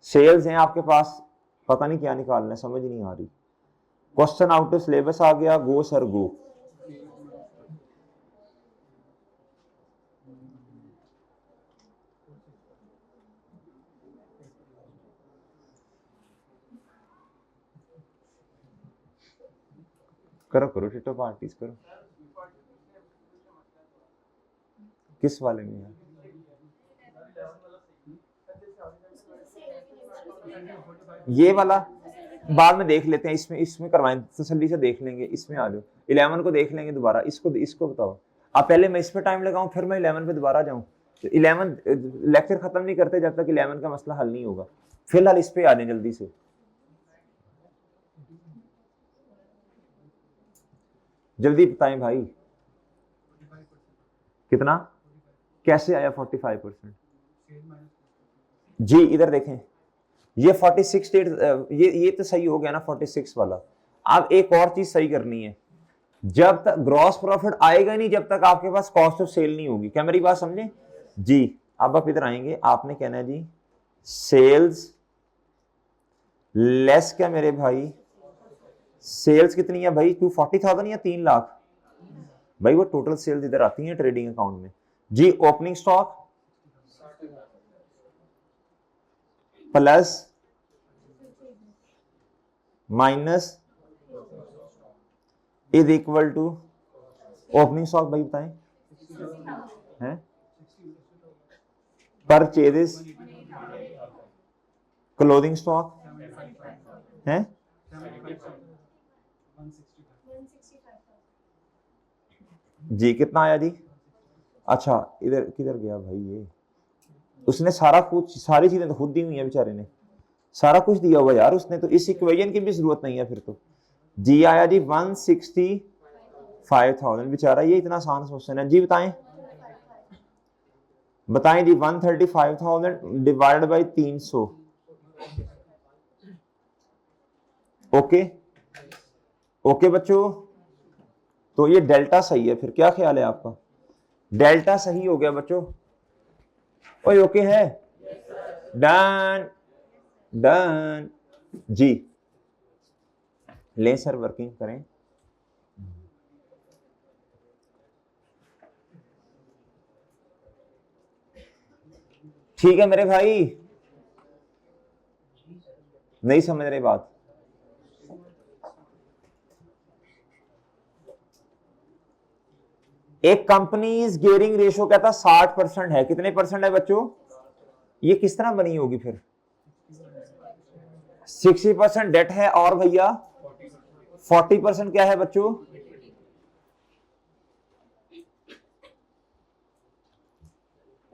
सेल्स हैं आपके पास, पता नहीं क्या निकालना है, समझ नहीं आ रही। क्वेश्चन आउट ऑफ सिलेबस आ गया, गो सर गो। करो करो टिटो पार्टीज करो। किस वाले में है? ये वाला बाद में देख लेते हैं, इसमें करवाएं, तसल्ली से देख लेंगे। इसमें आ जाओ, 11 को देख लेंगे दोबारा। इसको बताओ आप पहले, मैं इस पे टाइम लगाऊं फिर मैं 11 पे दोबारा जाऊं। 11 लेक्चर खत्म नहीं करते जब तक 11 का मसला हल नहीं होगा। फिलहाल इस पे आ जाए जल्दी से। जल्दी बताएं भाई, कितना, कैसे आया 45%? जी इधर देखें, ये 46 डेट, ये तो सही हो गया ना 46 वाला। अब एक और चीज सही करनी है, जब तक ग्रॉस प्रॉफिट आएगा नहीं जब तक आपके पास कॉस्ट ऑफ सेल नहीं होगी। क्या मेरी बात समझे जी? अब आप इधर आएंगे, आपने कहना है जी सेल्स लेस, क्या मेरे भाई सेल्स कितनी है भाई, 240,000 या 3 लाख? भाई वो टोटल सेल्स इधर आती हैं ट्रेडिंग अकाउंट में जी। Opening stock plus minus is equal to opening stock. भाई बताएं हैं, परचेजेस क्लोथिंग स्टॉक है जी। कितना आया जी? अच्छा इधर किधर गया भाई ये, उसने सारा कुछ, सारी चीजें तो खुद दी हुई है बेचारे ने, सारा कुछ दिया हुआ यार उसने, तो इस इक्वेशन की भी जरूरत नहीं है फिर तो। जी आया जी 165,000। बेचारा ये इतना आसान क्वेश्चन है जी। बताएं बताएं जी, 135,000 डिवाइडेड बाई 300। ओके ओके बच्चों, तो ये डेल्टा सही है। फिर क्या ख्याल है आपका? डेल्टा सही हो गया बच्चों? ओए ओके है, डन डन जी। ले सर वर्किंग करें। ठीक है मेरे भाई, नहीं समझ रहे बात? एक कंपनी गियरिंग रेशो कहता 60% है, कितने परसेंट है बच्चों? ये किस तरह बनी होगी फिर? 60% डेट है और भैया 40% क्या है बच्चों?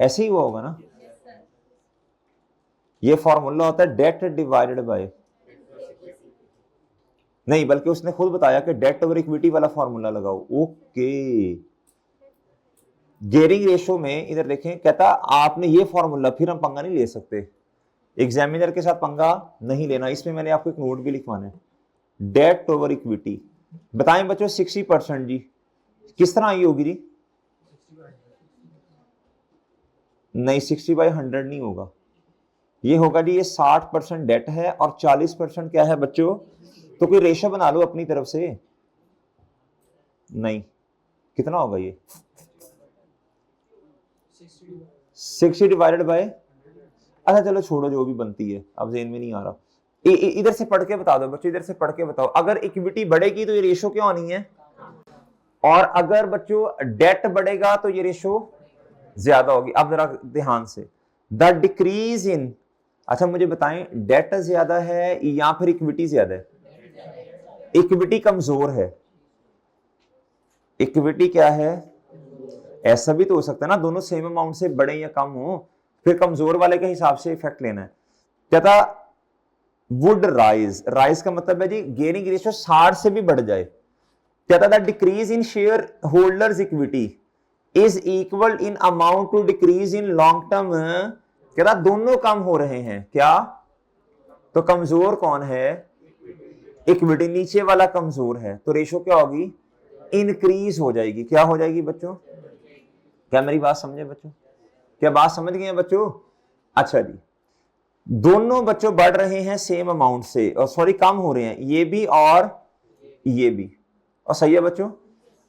ऐसे ही हुआ होगा ना। ये फॉर्मूला होता है डेट डिवाइडेड बाय, नहीं बल्कि उसने खुद बताया कि डेट ओवर इक्विटी वाला फॉर्मूला लगाओ। ओके, गियरिंग रेशो में इधर देखें, कहता आपने ये फॉर्मूला, फिर हम पंगा नहीं ले सकते, एग्जामिनर के साथ पंगा नहीं लेना। इसमें मैंने आपको एक नोट भी लिखवाना है, डेट ओवर इक्विटी। बताएं बच्चों 60% जी, किस तरह आई होगी जी? नहीं 60/100 नहीं होगा, ये होगा जी, ये 60% डेट है और 40% क्या है बच्चों, तो कोई रेशो बना लो अपनी तरफ से। नहीं, कितना होगा ये 60 डिवाइडेड बाय, अच्छा चलो छोड़ो, जो भी बनती है, अब जेन में नहीं आ रहा। इधर से पढ़ के बता दो बच्चों, इधर से पढ़ के बताओ, अगर इक्विटी बढ़ेगी तो ये रेशो क्या होनी है, और अगर बच्चों डेट बढ़ेगा तो ये रेशो ज्यादा होगी। अब जरा ध्यान से, द डिक्रीज इन, अच्छा मुझे बताएं डेट ज्यादा है या फिर इक्विटी ज्यादा है? इक्विटी कमजोर है, इक्विटी क्या है, ऐसा भी तो हो सकता है ना दोनों सेम अमाउंट से बड़े या कम हो, फिर कमजोर वाले के हिसाब से इफेक्ट लेना है। क्या था, वुड राइज, राइज का मतलब है जी गेयरिंग रेशियो 60 से भी बढ़ जाए। क्या था, decrease in share holders equity is equal in amount to decrease in long term, क्या था दोनों कम हो रहे हैं क्या, तो कमजोर कौन है, इक्विटी, नीचे वाला कमजोर है, तो रेशो क्या होगी, इंक्रीज हो जाएगी। क्या हो जाएगी बच्चों, क्या मेरी बात समझे बच्चों, क्या बात समझ गए बच्चों? अच्छा जी, दोनों बच्चों बढ़ रहे हैं सेम अमाउंट से, और सॉरी कम हो रहे हैं, ये भी और ये भी, और सही है बच्चों।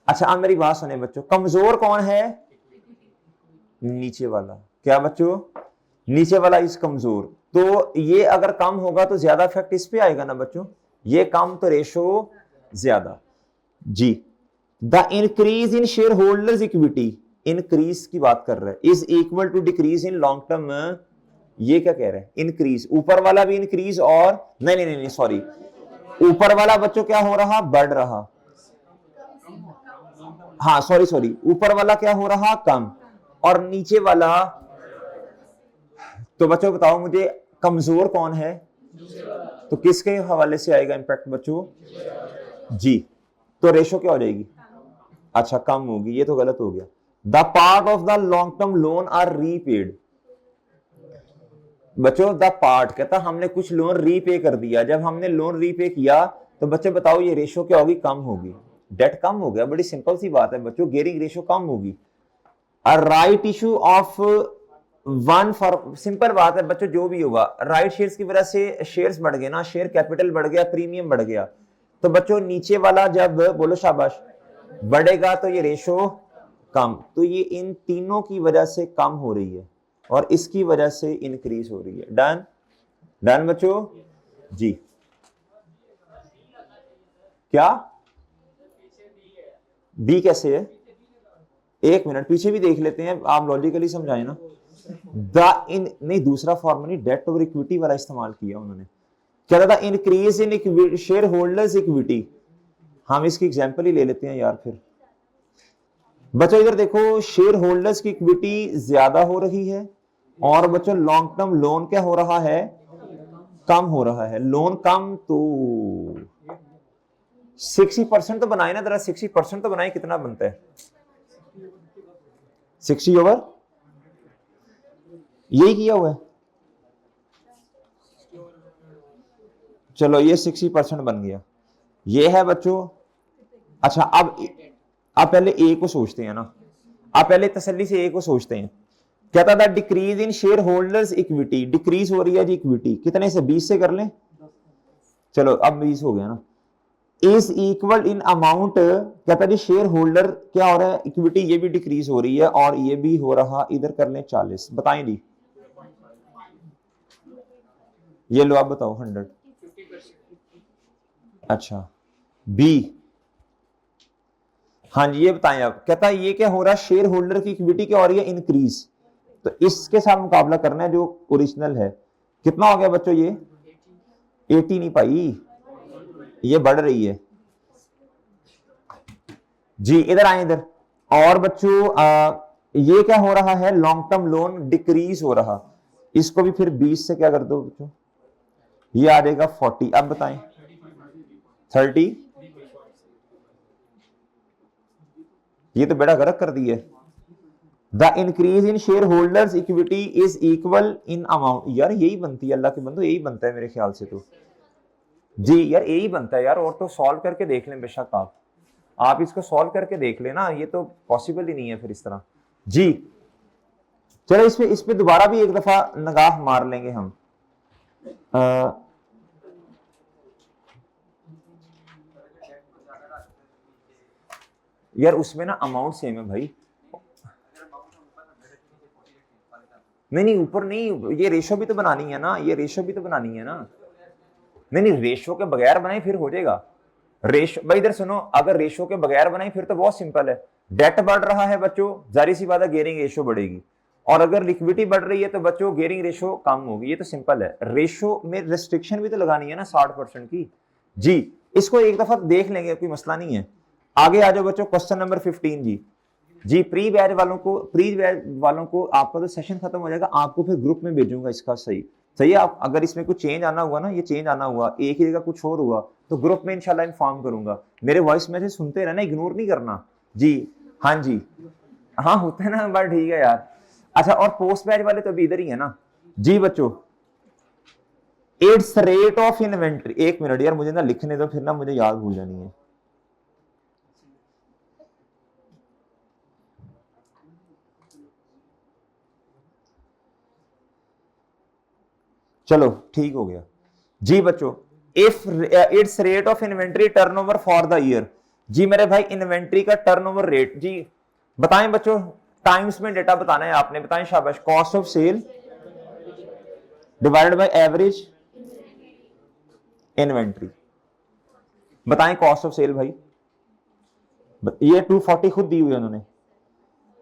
अच्छा अब मेरी बात सुने बच्चों, कमजोर कौन है, नीचे वाला, क्या बच्चों, नीचे वाला इस कमजोर, तो ये अगर कम होगा तो ज्यादा इफेक्ट इस पे आएगा ना बच्चों, ये कम तो रेशो ज्यादा जी। The increase in share holders equity, increase की बात कर रहा है, is equal to decrease in long term, ये क्या कह रहा है, इंक्रीज, ऊपर वाला भी इंक्रीज, और नहीं नहीं नहीं सॉरी, ऊपर वाला बच्चों क्या हो रहा, बढ़ रहा, हाँ सॉरी सॉरी, ऊपर वाला क्या हो रहा, कम, और नीचे वाला, तो बच्चों बताओ मुझे कमजोर कौन है, तो किसके हवाले से आएगा इंपैक्ट बच्चों, जी, तो रेशो क्या हो जाएगी, अच्छा कम होगी, ये तो गलत हो गया। The part of the long term loan are repaid, बच्चों द पार्ट कहता हमने कुछ लोन रीपे कर दिया, जब हमने लोन रीपे किया तो बच्चे बताओ ये रेशो क्या होगी, कम होगी, डेट कम हो गया, बड़ी सिंपल सी बात है बच्चों, गेयरिंग रेशो कम होगी। A right issue of one for, simple बात है बच्चों, जो भी होगा राइट शेयर्स की वजह से शेयर्स बढ़ गए ना, शेयर कैपिटल बढ़ गया, प्रीमियम बढ़ गया, तो बच्चों नीचे वाला जब बोलो शाबाश बढ़ेगा तो ये रेशो कम, तो ये इन तीनों की वजह से कम हो रही है और इसकी वजह से इंक्रीज हो रही है। डन, डन बच्चों जी, क्या डी कैसे है, एक मिनट पीछे भी देख लेते हैं, आप लॉजिकली समझाए ना। द इन नहीं, दूसरा फॉर्मूला नहीं, डेट ओवर इक्विटी वाला इस्तेमाल किया उन्होंने, क्या था, increase in share holders equity, हम इसकी एग्जांपल ही ले लेते हैं यार फिर। बच्चों इधर देखो, शेयर होल्डर्स की इक्विटी ज्यादा हो रही है, और बच्चों लॉन्ग टर्म लोन क्या हो रहा है, कम हो रहा है, लोन कम, तो 60% तो बनाए ना, जरा 60% तो बनाए, कितना बनता है 60 ओवर, यही किया हुआ है, चलो ये 60% बन गया, ये है बच्चों। अच्छा अब पहले ए को सोचते हैं ना, आप पहले तसल्ली से ए को सोचते हैं, क्या था, decrease in share holders equity, decrease हो रही है जी इक्विटी, कितने से, 20 से कर लें, चलो अब 20 हो गया ना, इज इक्वल इन अमाउंट, क्या था जी शेयर होल्डर क्या हो रहा है, इक्विटी, ये भी डिक्रीज हो रही है और ये भी हो रहा, इधर कर लें 40, बताएं जी, ये लो आप बताओ 100, अच्छा बी, हाँ जी ये बताएं आप, कहता है ये क्या हो रहा है, शेयर होल्डर की इक्विटी क्या हो रही है, इंक्रीज, तो इसके साथ मुकाबला करना है जो ओरिजिनल है, कितना हो गया बच्चों, ये 80 नहीं पाई, ये बढ़ रही है जी, इधर आए इधर, और बच्चों ये क्या हो रहा है, लॉन्ग टर्म लोन डिक्रीज हो रहा, इसको भी फिर 20 से क्या कर दो बच्चों, ये आ जाएगा 40, अब बताएं 30, ये तो बेड़ा गर्क कर दी है। The increase in share holders equity is equal in amount, यार यही बनती है अल्लाह के बंदो, यही बनता है मेरे ख्याल से तो जी, यार यही बनता है यार, और तो सॉल्व करके देख लें बेशक, आप इसको सॉल्व करके देख लेना, ये तो पॉसिबल ही नहीं है फिर इस तरह जी। चलो इस पे दोबारा भी एक दफा निगाह मार लेंगे हम। यार उसमें ना अमाउंट सेम है भाई। नहीं ऊपर नहीं, ये रेशो भी तो बनानी है ना, ये रेशो भी तो बनानी है ना। नहीं रेशो के बगैर बनाई फिर हो जाएगा। रेशो भाई इधर सुनो, अगर रेशो के बगैर बनाई फिर तो बहुत सिंपल है। डेट बढ़ रहा है बच्चों, जारी सी बात है गेयरिंग रेशो बढ़ेगी, और अगर लिक्विडिटी बढ़ रही है तो बच्चों गेयरिंग रेशो कम होगी। ये तो सिंपल है। रेशो में रिस्ट्रिक्शन भी तो लगानी है ना 60% की। जी इसको एक दफा देख लेंगे, कोई मसला नहीं है। आगे आ जाओ बच्चों, क्वेश्चन नंबर 15 जी प्री बैच वालों को आपका तो सेशन खत्म हो जाएगा, आपको फिर ग्रुप में भेजूंगा इसका। सही है। आप अगर इसमें कुछ चेंज आना हुआ ना, ये चेंज आना हुआ, एक ही जगह कुछ और हुआ, तो ग्रुप में इंशाल्लाह इन्फॉर्म करूंगा। मेरे वॉइस मैसेज सुनते रहना, इग्नोर नहीं करना जी। हाँ जी, हाँ होता है ना, बट ठीक है यार। अच्छा, और पोस्ट बैच वाले तो अभी इधर ही है ना जी बच्चों। इट्स रेट ऑफ इन्वेंट्री, एक मिनट यार मुझे ना लिखने दो, फिर ना मुझे याद भूल जानी है। चलो ठीक हो गया जी बच्चों। If its rate of inventory turnover for the year. जी मेरे भाई इन्वेंट्री का टर्नओवर रेट जी बताएं बच्चों, टाइम्स में डेटा बताना है आपने, बताएं शाबाश। Cost of sale divided by average inventory. बताएं कॉस्ट ऑफ सेल भाई। ये 240 खुद दी हुई है उन्होंने।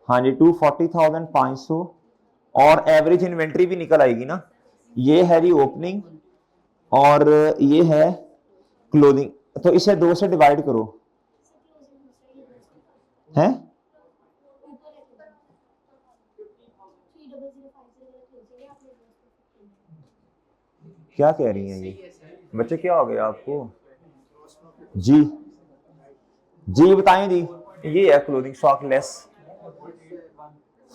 हाँ जी 240,500, और एवरेज इन्वेंट्री भी निकल आएगी ना। ये है जी ओपनिंग और ये है क्लोजिंग, तो इसे 2 से डिवाइड करो है। क्या कह रही हैं ये बच्चे, क्या हो गया आपको जी? जी बताएं जी। ये है क्लोजिंग स्टॉक लेस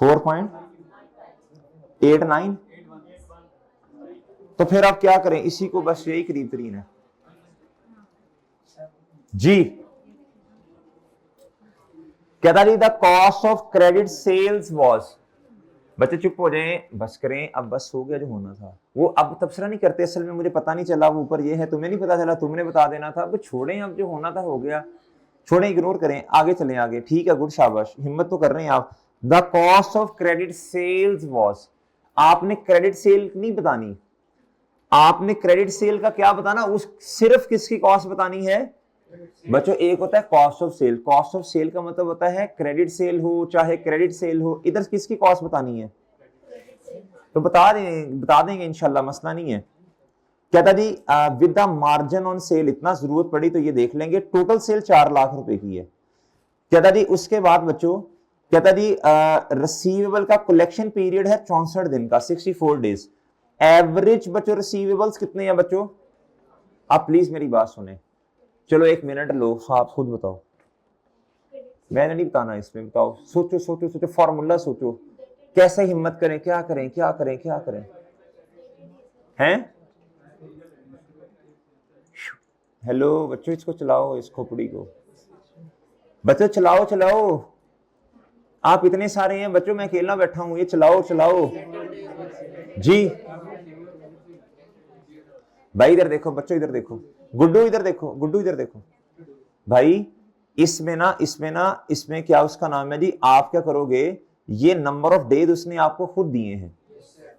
4.89। तो फिर आप क्या करें, इसी को बस यही करीब तरीन है जी। कहता जी the cost of credit sales was. बच्चे चुप हो जाएं, बस करें अब, बस हो गया जो होना था। वो अब तबसरा नहीं करते, असल में मुझे पता नहीं चला, वो ऊपर ये है, तुम्हें नहीं पता चला, तुमने बता देना था। अब छोड़ें, अब जो होना था हो गया, छोड़ें, इग्नोर करें, आगे चलें आगे। ठीक है गुड शाबाश, हिम्मत तो कर रहे हैं आप। The cost of credit sales was. आपने क्रेडिट सेल नहीं बतानी, आपने क्रेडिट सेल का क्या बताना, उस सिर्फ किसकी कॉस्ट बतानी है बच्चों। एक होता है cost of sale, cost of sale का मतलब होता है क्रेडिट सेल हो चाहे क्रेडिट सेल हो, इधर किसकी कॉस्ट बतानी है, तो बता देंगे इंशाल्लाह, मसला नहीं है। कहता जी with the margin on sale, इतना जरूरत पड़ी तो ये देख लेंगे। टोटल सेल 4 लाख रुपए की है। कहता जी उसके बाद बच्चों, कहता जी रिसीवेबल का कलेक्शन पीरियड है 64 दिन का, 64 डेज। एवरेज बच्चों रिसीवेबल्स कितने हैं बच्चों, आप प्लीज मेरी बात सुने। चलो 1 मिनट लो, आप खुद बताओ, मैंने नहीं बताना इसमें, बताओ, सोचो सोचो सोचो, फॉर्मूला सोचो, कैसे हिम्मत करें, क्या करें क्या करें क्या करें हैं। हेलो बच्चों, इसको चलाओ, इस खोपड़ी को बच्चों, चलाओ चलाओ, आप इतने सारे हैं बच्चों, मैं अकेला बैठा हूं, ये चलाओ चलाओ जी। भाई इधर देखो बच्चों, इधर देखो, गुड्डू इधर देखो, गुड्डू इधर देखो भाई। इसमें क्या उसका नाम है जी, आप क्या करोगे, ये नंबर ऑफ डेज उसने आपको खुद दिए हैं,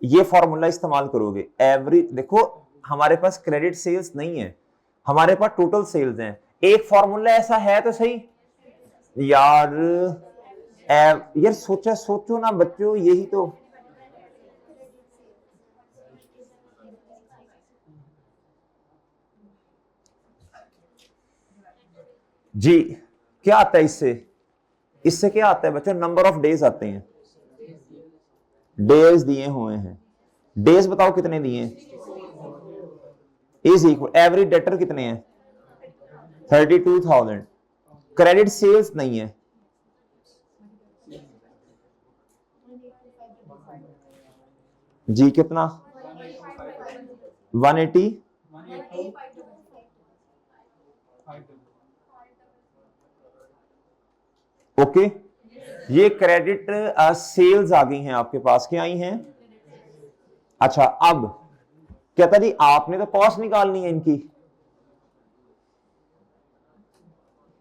ये फॉर्मूला इस्तेमाल करोगे। एवरेज देखो, हमारे पास क्रेडिट सेल्स नहीं है, हमारे पास टोटल सेल्स हैं। एक फॉर्मूला ऐसा है तो सही यार, यार सोचो ना बच्चों, यही तो जी। क्या आता है इससे, इससे क्या आता है बच्चों, नंबर ऑफ डेज आते हैं, डेज दिए हुए हैं, डेज बताओ कितने दिए, इज इक्वल एवरेज डेटर कितने हैं 32,000। क्रेडिट सेल्स नहीं है जी, कितना 180, ओके ये क्रेडिट सेल्स आ गई हैं आपके पास, क्या आई हैं? अच्छा, अब कहता जी आपने तो कॉस्ट निकालनी है इनकी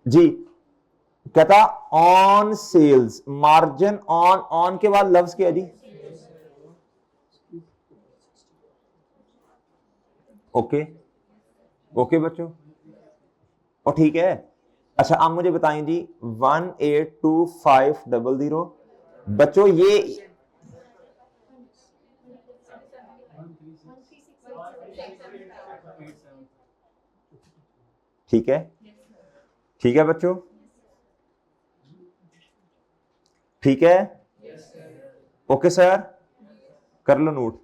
जी। कहता on sales margin on, on के बाद लफ्ज क्या जी? ओके ओके बच्चों, और ठीक है। अच्छा आप मुझे बताएं जी 182,500 बच्चों ये ठीक है, ठीक है बच्चों, ठीक है, ओके सर, कर लो नोट।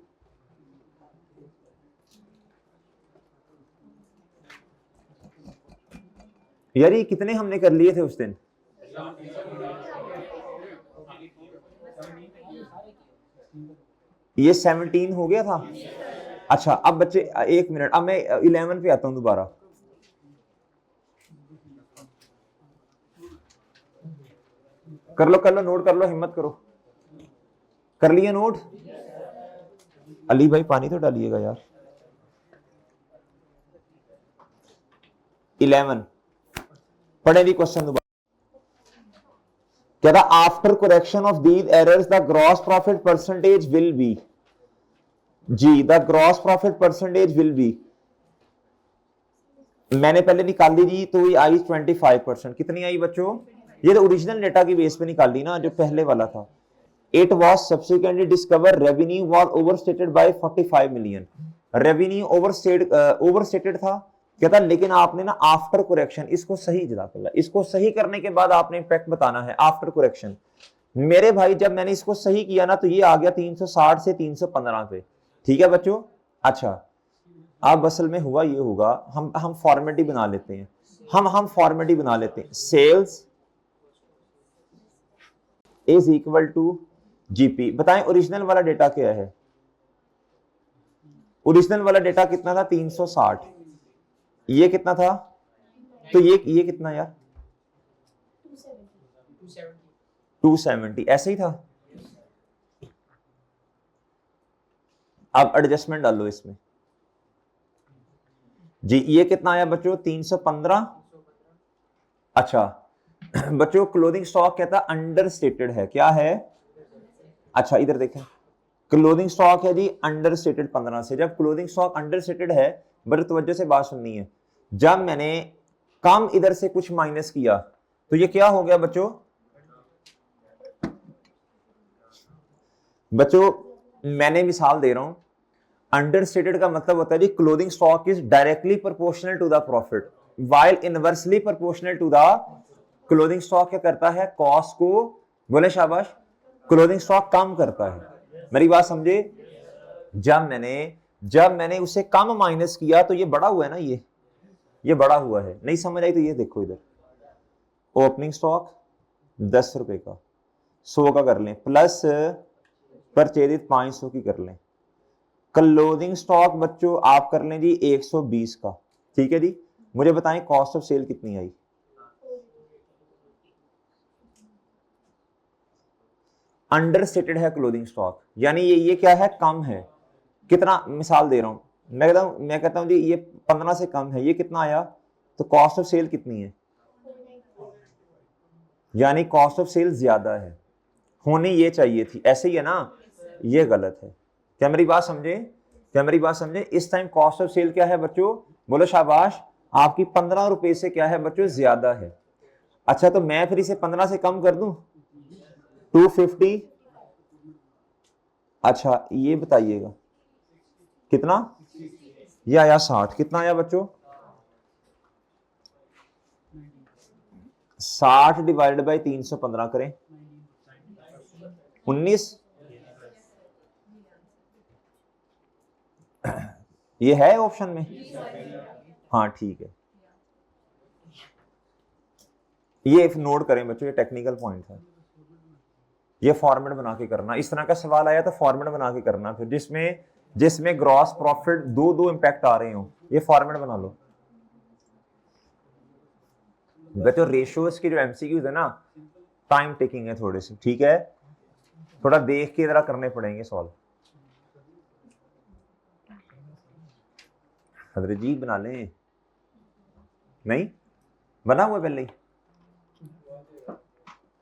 यार ये कितने हमने कर लिए थे उस दिन? ये 17 हो गया था। अच्छा अब बच्चे एक मिनट, अब मैं 11 पे आता हूं दोबारा। कर लो नोट कर लो, हिम्मत करो। कर लिया नोट? अली भाई पानी तो डालिएगा यार। 11 पढ़े भी क्वेश्चन दोबारा। क्या था? After correction of these errors the gross profit percentage will be, जी the gross profit percentage will be, मैंने पहले निकाली जी तो ये आई 25%। कितनी आई बच्चों? ये तो ओरिजिनल डेटा की बेस पे निकाली ना, जो पहले वाला था। It was subsequently discover revenue was overstated by 45 million, revenue overstated था। कहता लेकिन आपने ना आफ्टर करेक्शन इसको सही जला कर, इसको सही करने के बाद आपने इम्पैक्ट बताना है आफ्टर करेक्शन। मेरे भाई जब मैंने इसको सही किया ना तो ये आ गया 360 से 315 पे। ठीक है बच्चों? अच्छा अब असल में हुआ ये होगा, हम फॉर्मेट ही बना लेते हैं, हम फॉर्मेट ही बना लेते हैं। Sales is equal to GP. बताएं ओरिजिनल वाला डेटा क्या है? ओरिजिनल वाला डेटा कितना था? 360। ये कितना था? तो ये कितना यार? 270 ऐसे ही था। अब एडजस्टमेंट डालो इसमें जी। ये कितना आया बच्चों? 315। अच्छा बच्चों क्लोथिंग स्टॉक कहता अंडर स्टेटेड है, क्या है? अच्छा इधर देखें, क्लोथिंग स्टॉक है जी अंडर स्टेटेड 15 से। जब क्लोथिंग स्टॉक अंडर स्टेटेड है, बड़े तवज्जो से बात सुननी है, जब मैंने कम इधर से कुछ माइनस किया तो ये क्या हो गया बच्चों? बच्चों मैंने मिसाल दे रहा हूं, अंडर स्टेटेड का मतलब होता है जी clothing stock is directly proportional to the profit, while inversely proportional to the, clothing stock क्या करता है? कॉस्ट को, बोले शाबाश, क्लोथिंग स्टॉक कम करता है। मेरी बात समझे? जब मैंने उसे कम माइनस किया तो ये बड़ा हुआ है ना, ये बड़ा हुआ है। नहीं समझ आई तो ये देखो इधर, ओपनिंग स्टॉक 10 रुपए का, 100 का कर लें, प्लस परचेज 500 की कर लें। क्लोथिंग स्टॉक बच्चों आप कर लें जी 120 का। ठीक है जी, मुझे बताएं कॉस्ट ऑफ सेल कितनी आई? अंडर स्टेटेड है क्लोथिंग स्टॉक, यानी ये क्या है? कम है। कितना? मिसाल दे रहा हूं, मैं कहता हूं जी ये 15 से कम है, ये कितना आया? तो कॉस्ट ऑफ सेल कितनी है? यानी कॉस्ट ऑफ सेल ज्यादा है, होनी ये चाहिए थी, ऐसे ही है ना? ये गलत है। क्या मेरी बात समझे? क्या मेरी बात समझे? इस टाइम कॉस्ट ऑफ सेल क्या है बच्चों? बोलो शाबाश, आपकी 15 रुपए से क्या है बच्चों? ज्यादा है। अच्छा तो मैं फिर इसे 15 से कम कर दूं, 250। अच्छा ये बताइएगा कितना? ये आया 60। कितना आया बच्चों? 60 डिवाइडेड बाई 315 करें, 19। ये है ऑप्शन में? हाँ ठीक है, ये नोट करें बच्चों, ये टेक्निकल पॉइंट है, ये फॉर्मेट बना के करना। इस तरह का सवाल आया तो फॉर्मेट बना के करना, फिर जिसमें ग्रॉस प्रॉफिट दो इंपैक्ट आ रहे हो, ये फॉर्मेट बना लो बच्चों। रेशियोज की जो एमसीक्यूज है ना, टाइम टेकिंग है थोड़े से, ठीक है, थोड़ा देख के जरा करने पड़ेंगे सॉल्व। हजरत जी बना लें, नहीं बना हुआ पहले ही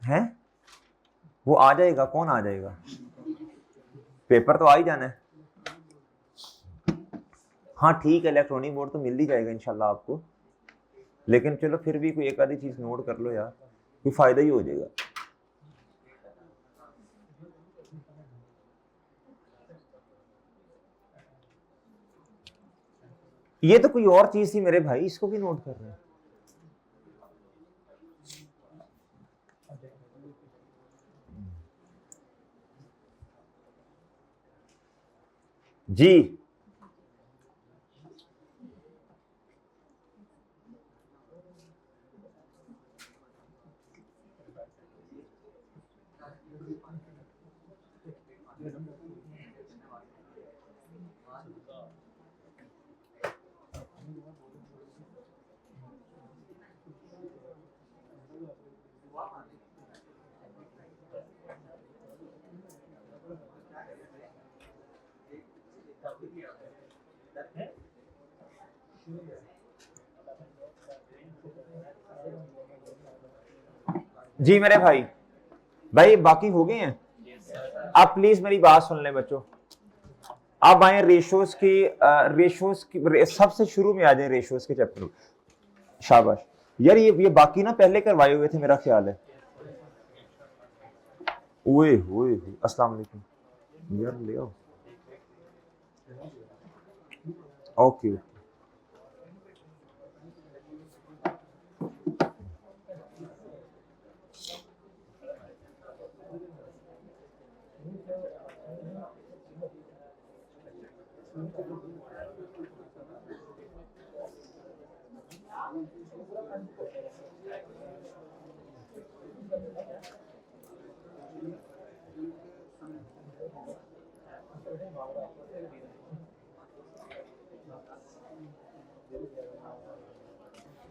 है, वो आ जाएगा, कौन आ जाएगा, पेपर तो आ ही जाना है। हाँ ठीक है, इलेक्ट्रॉनिक बोर्ड तो मिल ही जाएगा इंशाल्लाह आपको, लेकिन चलो फिर भी कोई एक आधी चीज नोट कर लो यार, कोई फायदा ही हो जाएगा। ये तो कोई और चीज थी मेरे भाई, इसको भी नोट कर रहे हैं। जी जी मेरे भाई, भाई बाकी हो गए हैं। आप प्लीज मेरी बात सुन लें बच्चों, आप आए रेशोस की सबसे शुरू में आ जाए, रेशोस के चैप्टर। शाबाश यार, ये बाकी ना पहले करवाए हुए थे मेरा ख्याल है। ओए ओए अस्सलाम वालेकुम यार, ले आओ। ओके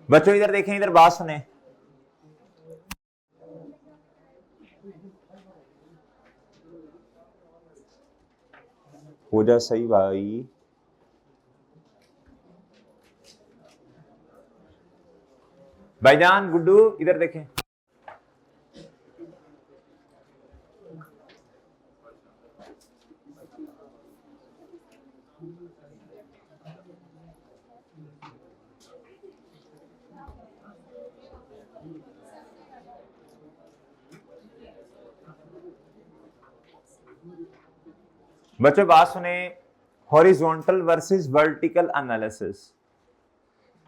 बच्चों, इधर देखें, इधर बात सुने। हो जा सही भाई, भाईजान गुड्डू इधर देखें। बच्चों बात सुने, हॉरिजॉन्टल वर्सेस वर्टिकल एनालिसिस।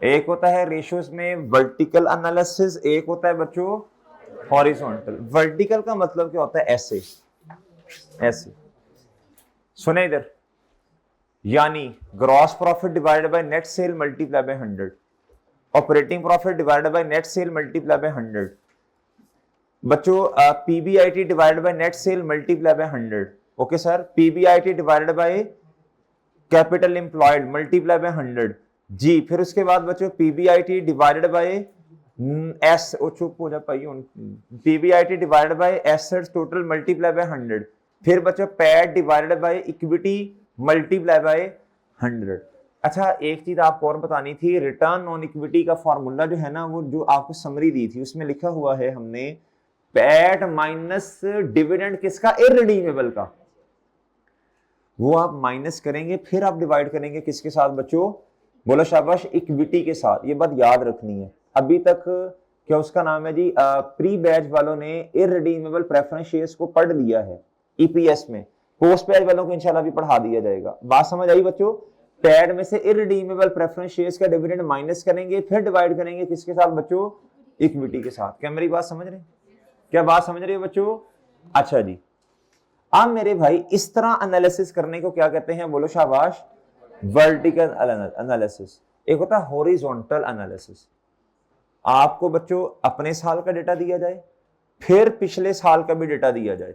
एक होता है रेशियोज में वर्टिकल एनालिसिस, एक होता है बच्चों हॉरिजॉन्टल। वर्टिकल का मतलब क्या होता है, ऐसे ऐसे। सुने इधर, यानी gross profit divided by net sale multiply by 100, operating profit divided by net sale multiply by 100। बच्चों PBIT divided by net sale multiply by 100। Okay sir, PBIT divided by capital employed multiply by 100। जी फिर उसके बाद बच्चों PBIT divided by S, ओ चुप हो जा पाई, PBIT divided by assets total multiply by 100। फिर बच्चों PAT divided by equity multiply by 100। अच्छा एक चीज आपको और बतानी थी, रिटर्न ऑन इक्विटी का फॉर्मूला जो है ना, वो जो आपको समरी दी थी उसमें लिखा हुआ है हमने पैट माइनस डिविडेंड किसका, इररिडीमेबल का, वो आप माइनस करेंगे, फिर आप डिवाइड करेंगे किसके साथ बच्चों, बोलो शाबाश, इक्विटी के साथ। ये बात याद रखनी है। अभी तक क्या उसका नाम है जी, प्री बैच वालों ने इररिडीमेबल प्रेफरेंस शेयर्स को पढ़ लिया है ईपीएस में, पोस्ट बैच वालों को इंशाल्लाह भी पढ़ा दिया जाएगा। बात समझ आई बच्चों, पैड में से इररिडीमेबल प्रेफरेंस शेयर्स का डिविडेंड माइनस करेंगे, फिर डिवाइड करेंगे किसके साथ बच्चों, इक्विटी के साथ। क्या मेरी बात समझ रहे, क्या बात समझ रहे हो बच्चों? अच्छा जी, अब मेरे भाई इस तरह एनालिसिस करने को क्या कहते हैं, बोलो शाबाश, वर्टिकल एनालिसिस। एक होता है हॉरिजॉन्टल एनालिसिस, आपको बच्चों अपने साल का डेटा दिया जाए, फिर पिछले साल का भी डेटा दिया जाए।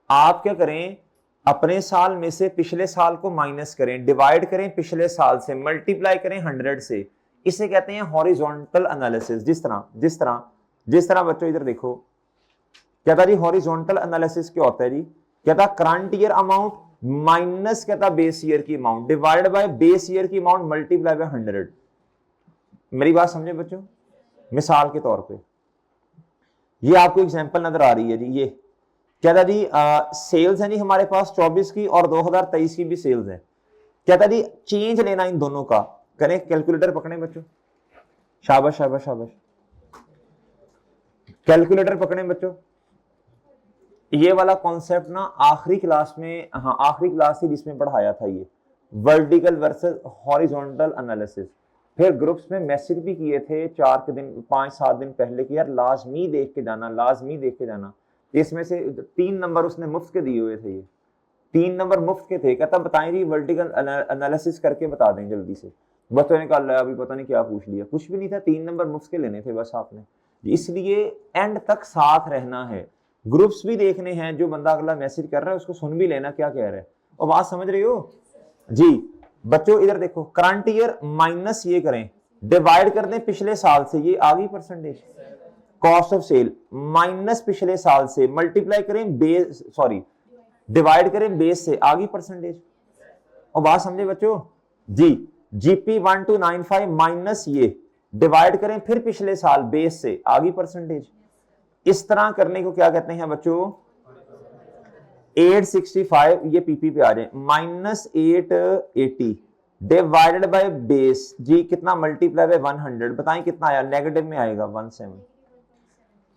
आप क्या करें, अपने साल में से पिछले साल को माइनस करें, डिवाइड करें पिछले साल से, मल्टीप्लाई करें 100 से। इसे कहते हैं हॉरिजॉन्टल एनालिसिस। जिस तरह बच्चों इधर देखो, क्या था जी हॉरिजॉन्टल एनालिसिस क्या होता है जी, क्या था करंट ईयर अमाउंट माइनस क्या था बेस ईयर की amount divide by base year की अमाउंट मल्टीप्लाई बाय 100। मेरी बात समझे बच्चों, मिसाल के तौर पे ये आपको एग्जांपल नजर आ रही है जी, ये क्या था जी सेल्स है जी हमारे पास 24 की और 2023 की भी सेल्स है। क्या था जी चेंज लेना इन दोनों का, करें कैलकुलेटर पकड़े बच्चों, शाबाश शाबाश शाबाश, कैलकुलेटर पकड़े बच्चों। ये वाला कॉन्सेप्ट ना आखिरी क्लास में, हाँ आखिरी क्लास थी जिसमें पढ़ाया था ये वर्टिकल वर्सेस हॉरिजॉन्टल एनालिसिस। फिर ग्रुप्स में मैसेज भी किए थे 5-7 दिन पहले कि यार लाजमी देख के जाना, लाजमी देख के जाना। इसमें से 3 नंबर उसने मुफ्त के दिए हुए थे, ये 3 नंबर मुफ्त के थे। कहता बताएं जी वर्टिकल एनालिसिस करके बता दें जल्दी से। बच्चों ने कहा अभी पता नहीं क्या पूछ लिया, कुछ भी नहीं था, 3 नंबर मुफ्त के लेने थे बस आपने। इसलिए एंड तक साथ रहना है, ग्रुप्स भी देखने हैं, जो बंदा अगला मैसेज कर रहा है उसको सुन भी लेना क्या कह रहा है। और बात समझ रही हो जी बच्चों, इधर देखो करंट ईयर माइनस ये करें, डिवाइड कर दें पिछले साल से, ये आ गई percentage cost of sale, minus पिछले साल से मल्टीप्लाई करें बेस, सॉरी डिवाइड करें बेस से, आ गई परसेंटेज। और बात समझे बच्चों जी, जीपी 1295 माइनस ये डिवाइड करें फिर पिछले साल बेस से, आ गई परसेंटेज। इस तरह करने को क्या कहते हैं बच्चों 865, ये पीपी पे आ जाए, माइनस 880 डिवाइडेड बाय बेस जी कितना मल्टीप्लाई बाय 100, बताएं कितना आया, नेगेटिव में आएगा 17।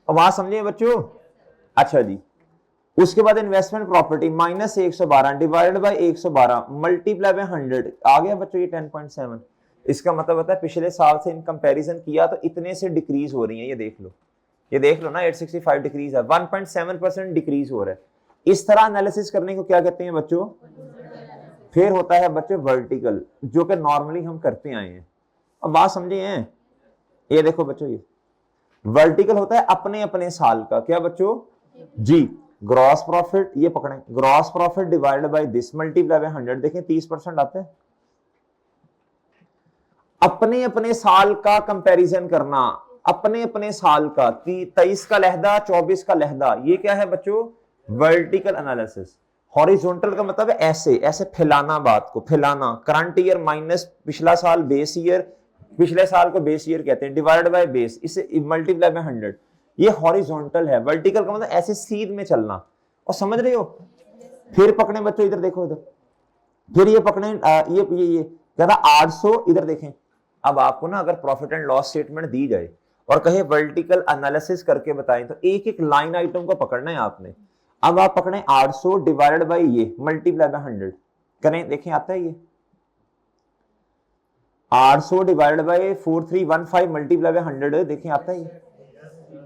और वहां समझिए बच्चों। अच्छा जी, उसके बाद investment property minus 112 divided by 112 multiply by 100, आ गया बच्चों ये 10.7। इसका मतलब होता है पिछले साल से इन कंपैरिजन किया तो इतने से डिक्रीज हो रही है, ये देख लो, ये देख लो ना 865 डिक्रीज है, 1.7% डिक्रीज हो रहा है। इस तरह एनालिसिस करने को क्या कहते हैं बच्चों, फिर होता है बच्चों वर्टिकल, जो कि नॉर्मली हम करते आए हैं। अब बात समझे हैं, ये देखो बच्चों, ये वर्टिकल होता है अपने अपने साल का, क्या बच्चों जी ग्रॉस प्रॉफिट, ये पकड़ें gross profit divided by this multiply by 100, देखें 30% आता है। अपने अपने साल का कंपैरिजन करना, अपने अपने साल का, 23 का लहदा 24 का लहदा, ये क्या है बच्चों वर्टिकल एनालिसिस। हॉरिजॉन्टल का मतलब है ऐसे ऐसे फैलाना, बात को फैलाना, करंट ईयर माइनस पिछला साल बेस ईयर, पिछले साल को बेस ईयर कहते हैं, डिवाइडेड बाय बेस, इसे मल्टीप्लाई बाय 100, ये हॉरिजॉन्टल है। वर्टिकल का मतलब ऐसे सीध में चलना, और समझ रहे हो। फिर पकड़े बच्चों, इधर देखो, इधर फिर ये पकड़े, ये क्या था 800, इधर देखें। अब आपको ना अगर प्रॉफिट एंड लॉस स्टेटमेंट दी जाए और कहे वर्टिकल एनालिसिस करके बताएं, तो एक एक लाइन आइटम को पकड़ना है आपने। अब आप पकड़े 800 डिवाइडेड बाय ये मल्टीप्लाई बाय 100 करें, देखें आता है ये 800 डिवाइडेड बाय 4315 मल्टीप्लाई बाय 100, देखें आता है ये।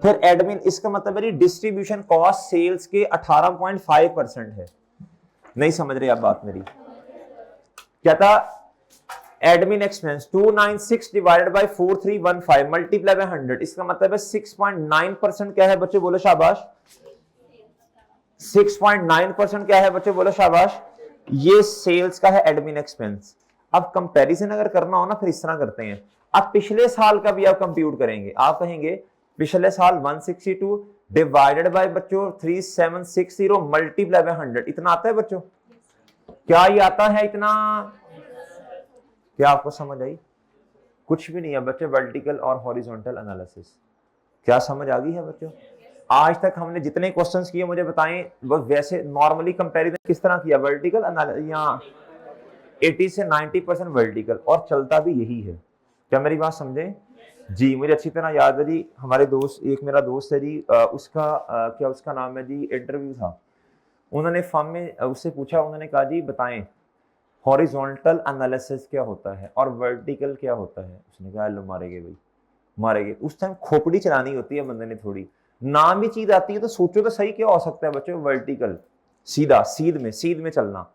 फिर एडमिन, इसका मतलब है डिस्ट्रीब्यूशन कॉस्ट सेल्स के 18.5% है। नहीं समझ रहे आप बात मेरी, क्या था admin expense 296 divided by 4315 multiply by 100, इसका मतलब है 6.9% क्या है बच्चे, बोलो शाबाश, 6.9% क्या है बच्चे, बोलो शाबाश, ये सेल्स का है एडमिन एक्सपेंस। अब कंपैरिजन अगर करना हो ना, फिर इस तरह करते हैं, अब पिछले साल का भी आप कंप्यूट करेंगे, आप कहेंगे पिछले साल 162 डिवाइडेड बाय बच्चों 3760 मल्टीप्लाई बाय 100, इतना आता है बच्चों, क्या ये आता है इतना, क्या आपको समझ आई? कुछ भी नहीं है बच्चे, वर्टिकल और हॉरिजॉन्टल एनालिसिस, क्या समझ आ गई है बच्चों? आज तक हमने जितने क्वेश्चंस किए मुझे बताएं, बस वैसे नॉर्मली कंपैरिजन किस तरह किया, वर्टिकल एनालिसिस, यहाँ 80 से 90% वर्टिकल, और चलता भी यही है। क्या मेरी बात समझे जी? मुझे अच्छी तरह याद है जी, हमारे दोस्त, एक मेरा दोस्त है जी, उसका क्या उसका नाम है जी, इंटरव्यू था, उन्होंने फॉर्म में उससे पूछा, उन्होंने कहा जी बताएं हॉरिजॉन्टल एनालिसिस क्या होता है और वर्टिकल क्या होता है। उसने कहा लो मारेंगे भाई, मारेंगे। उस टाइम खोपड़ी चलानी होती है बंदे ने थोड़ी, नाम भी चीज आती है तो सोचो तो सही क्या हो सकता है बच्चों, वर्टिकल सीधा, सीध में चलना।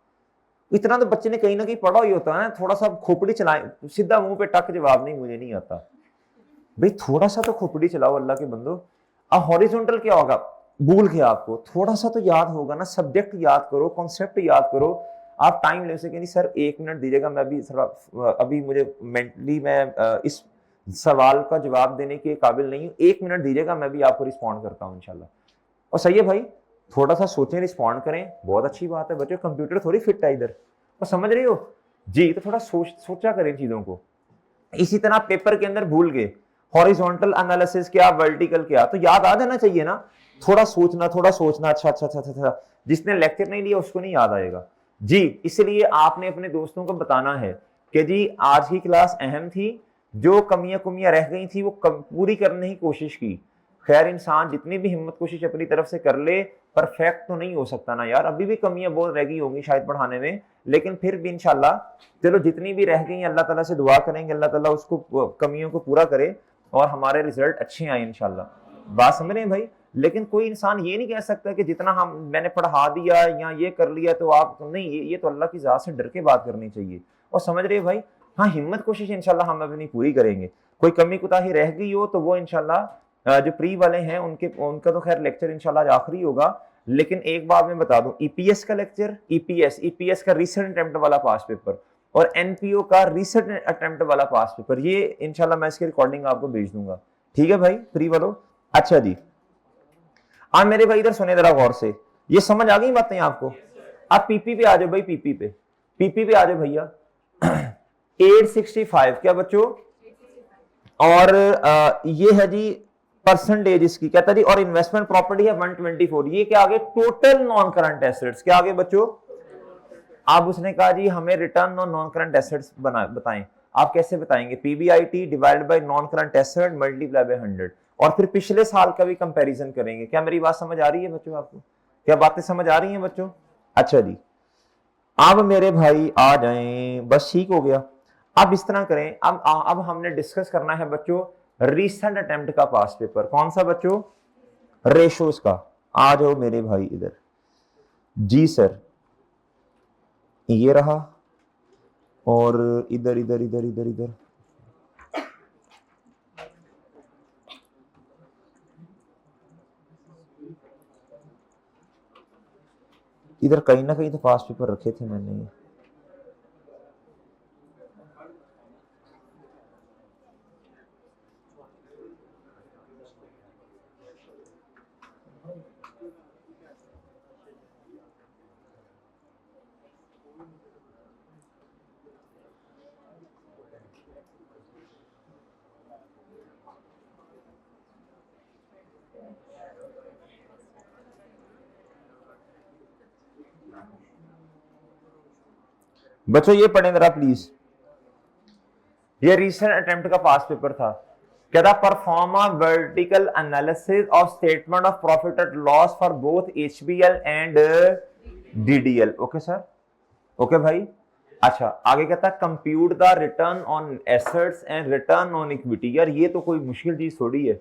इतना तो बच्चे ने कहीं ना कहीं पढ़ा ही होता है ना, थोड़ा सा खोपड़ी चलाए, सीधा मुंह पे टक जवाब नहीं, मुझे नहीं आता भाई, थोड़ा सा तो खोपड़ी चलाओ अल्लाह के बंदो। अब हॉरिजॉन्टल क्या होगा, भूल गया आपको, थोड़ा सा तो याद होगा ना, सब्जेक्ट याद करो, कॉन्सेप्ट याद करो। आप टाइम ले सके नहीं, सर 1 मिनट दीजिएगा, मैं भी थोड़ा अभी मुझे मेंटली मैं इस सवाल का जवाब देने के काबिल नहीं हूँ, 1 मिनट दीजिएगा, मैं भी आपको रिस्पॉन्ड करता हूँ इंशाल्लाह। और सही है भाई, थोड़ा सा सोचें, रिस्पॉन्ड करें, बहुत अच्छी बात है बच्चों, कंप्यूटर थोड़ी फिट है इधर, और समझ रही हो जी, तो थोड़ा सोचा करें चीजों को। इसी तरह पेपर के अंदर भूल गए हॉरिजॉन्टल एनालिसिस क्या, वर्टिकल क्या, तो याद आ जाना चाहिए ना, थोड़ा सोचना अच्छा अच्छा अच्छा अच्छा, जिसने लेक्चर नहीं लिया उसको नहीं याद आएगा जी। इसलिए आपने अपने दोस्तों को बताना है कि जी आज की क्लास अहम थी, जो कमियां रह गई थी वो पूरी करने की कोशिश की। खैर इंसान जितनी भी हिम्मत कोशिश अपनी तरफ से कर ले, परफेक्ट तो नहीं हो सकता ना यार, अभी भी कमियां बहुत रह गई होंगी शायद पढ़ाने में, लेकिन फिर भी इंशाल्लाह चलो जितनी भी रह गई अल्लाह ताला से दुआ करेंगे, अल्लाह ताला उसको कमियों को पूरा करे और हमारे रिजल्ट अच्छे आए इंशाल्लाह। बात समझ रहे हैं भाई। लेकिन कोई इंसान ये नहीं कह सकता कि जितना मैंने पढ़ा दिया या ये कर लिया तो आप नहीं, ये तो अल्लाह की ज़ात से डर के बात करनी चाहिए। और समझ रहे भाई, हाँ हिम्मत कोशिश इंशाल्लाह हम अपनी पूरी करेंगे। कोई कमी कोताही रह गई हो तो वो इंशाल्लाह जो प्री वाले हैं उनका तो खैर लेक्चर इंशाल्लाह आखिरी होगा। लेकिन एक बात मैं बता दूं, ईपीएस का लेक्चर, ईपीएस का रिसेंट अटेम्प्ट वाला पास पेपर और एनपीओ का रिसेंट अटेम्प्ट वाला पास पेपर, ये इंशाल्लाह मैं इसकी रिकॉर्डिंग आपको भेज दूंगा। ठीक है भाई प्री वालों। अच्छा जी, आप मेरे भाई इधर सुने जरा गौर से, ये समझ आ गई बातें आपको। आप पीपी पे आ जाओ भाई, पीपी पे आ जाओ भैया। 865 क्या बच्चों, और ये है जी परसेंटेज इसकी, कहता जी, और इन्वेस्टमेंट प्रॉपर्टी है 124। ये क्या आगे, टोटल नॉन करंट एसेट्स, क्या आगे बच्चों। अब उसने कहा जी हमें return on non current assets बताएं। आप कैसे बताएंगे, PBIT divided bye non current asset multiply by 100, और फिर पिछले साल का भी कंपैरिजन करेंगे। क्या मेरी बात समझ आ रही है बच्चों आपको, क्या बातें समझ आ रही हैं बच्चों। अच्छा जी, अब मेरे भाई आ जाएं, बस ठीक हो गया। अब इस तरह करें, अब हमने डिस्कस करना है बच्चों रीसेंट अटेम्प्ट का पास पेपर, कौन सा बच्चों, रेशोस का। आ जाओ मेरे भाई इधर जी सर, ये रहा, और इधर इधर इधर इधर इधर इधर कहीं ना कहीं तो पास पेपर रखे थे मैंने। बच्चों ये पढ़ें जरा प्लीज, ये रीसेंट अटेम्प्ट का पास पेपर था। क्या था, perform a vertical analysis of statement of profit and loss for both HBL and DDL. Okay sir, okay भाई। अच्छा आगे कहता है compute the return on assets and return on equity. यार ये तो कोई मुश्किल चीज थोड़ी है।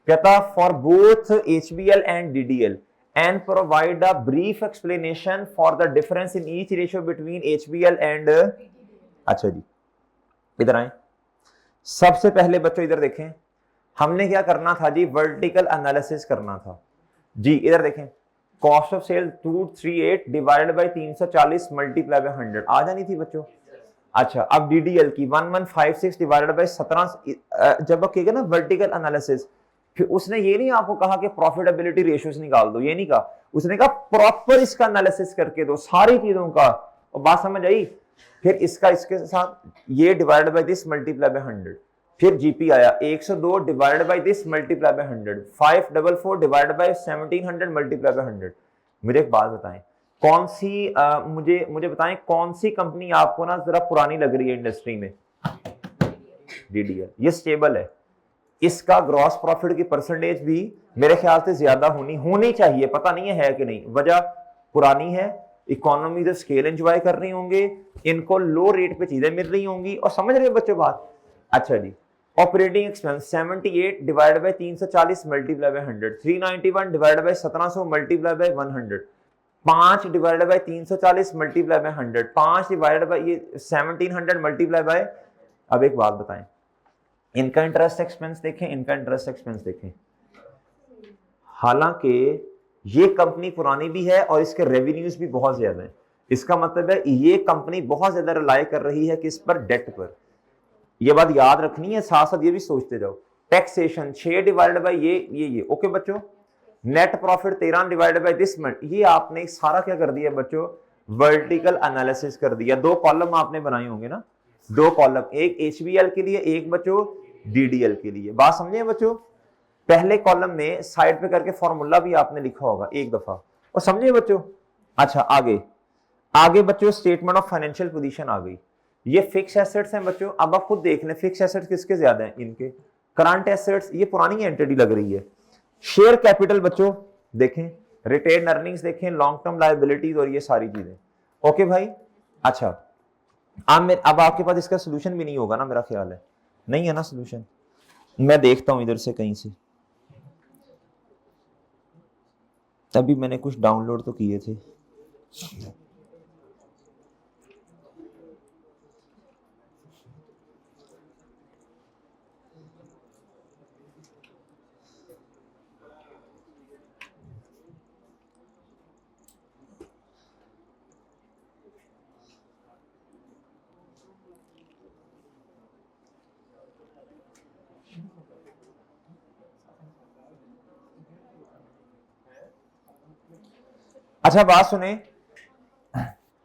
कहता for both HBL and DDL and provide a brief explanation for the difference in each ratio between HBL and अच्छा जी, इधर आए। सबसे पहले बच्चों इधर देखें, हमने क्या करना था जी, वर्टिकल एनालिसिस करना था जी। इधर देखें, cost of sale 238 divided by 340 multiply by 100 आ जानी थी बच्चों। अच्छा अब डीडीएल की 1156 डिवाइडेड बाय 17, जब कहेगा ना वर्टिकल एनालिसिस, फिर उसने ये नहीं आपको कहा कि प्रॉफिटेबिलिटी रेशियोज निकाल दो, ये नहीं कहा, उसने कहा प्रॉपर इसका एनालिसिस करके दो सारी चीजों का। और बात समझ आई। फिर इसका इसके साथ ये divide by this multiply by 100, फिर जीपी आया 102 divided by this multiply by 100, 544 divided by 1700 multiply by 100। मुझे एक बात बताएं, कौन सी मुझे बताएं कौन सी कंपनी आपको ना जरा पुरानी लग रही है इंडस्ट्री में, डीडीएल। ये स्टेबल है, इसका ग्रॉस प्रॉफिट की परसेंटेज भी मेरे ख्याल से ज्यादा होनी चाहिए, पता नहीं है कि नहीं। वजह पुरानी है, इकोनॉमी से स्केल एंजॉय कर रही होंगे, इनको लो रेट पे चीजें मिल रही होंगी, और समझ रहे हो बच्चों बात। अच्छा जी, operating expense 78 divide by 340 multiply by 100, 391 divide by 1700 multiply by 100, 5 divide by 340 multiply by 100, 5 divide by ये 1700 मल्टीप्लाई बाय। अब एक बात बताएं, इनका इंटरेस्ट एक्सपेंस देखें, इनका इंटरेस्ट एक्सपेंस देखें। हालांकि ये कंपनी पुरानी भी है और इसके रेवेन्यूज भी बहुत ज्यादा हैं, इसका मतलब है ये कंपनी बहुत ज्यादा रिलाय कर रही है किस पर, डेट पर। ये बात याद रखनी है, साथ साथ ये भी सोचते जाओ। टैक्सेशन 6 डिवाइडेड बाय ये ओके बच्चों। Net profit 13 divided by this much, ये आपने सारा क्या कर दिया बच्चों, वर्टिकल एनालिसिस कर दिया। दो कॉलम आपने बनाए होंगे ना, दो कॉलम, एक एचबीएल के लिए, एक बच्चों डीडीएल के लिए। बात समझे बच्चों, पहले कॉलम में साइड पे करके फॉर्मूला भी आपने लिखा होगा एक दफा, और समझे बच्चों। अच्छा आगे, आगे बच्चों स्टेटमेंट ऑफ फाइनेंशियल पोजीशन आ गई। ये फिक्स एसेट्स हैं बच्चों, अब आप खुद देख लें फिक्स एसेट्स किसके ज्यादा हैं, इनके। करंट एसेट्स ये पुरानी एंटिटी लग रही है। शेयर कैपिटल बच्चों देखें, रिटेन अर्निंग्स देखें, लॉन्ग टर्म लायबिलिटीज और ये सारी चीजें। ओके भाई, अच्छा अब आपके पास इसका सोल्यूशन भी नहीं होगा ना, मेरा ख्याल है नहीं है ना सोल्यूशन। मैं देखता हूं इधर से कहीं से, तभी मैंने कुछ डाउनलोड तो किए थे। अच्छा बात सुने,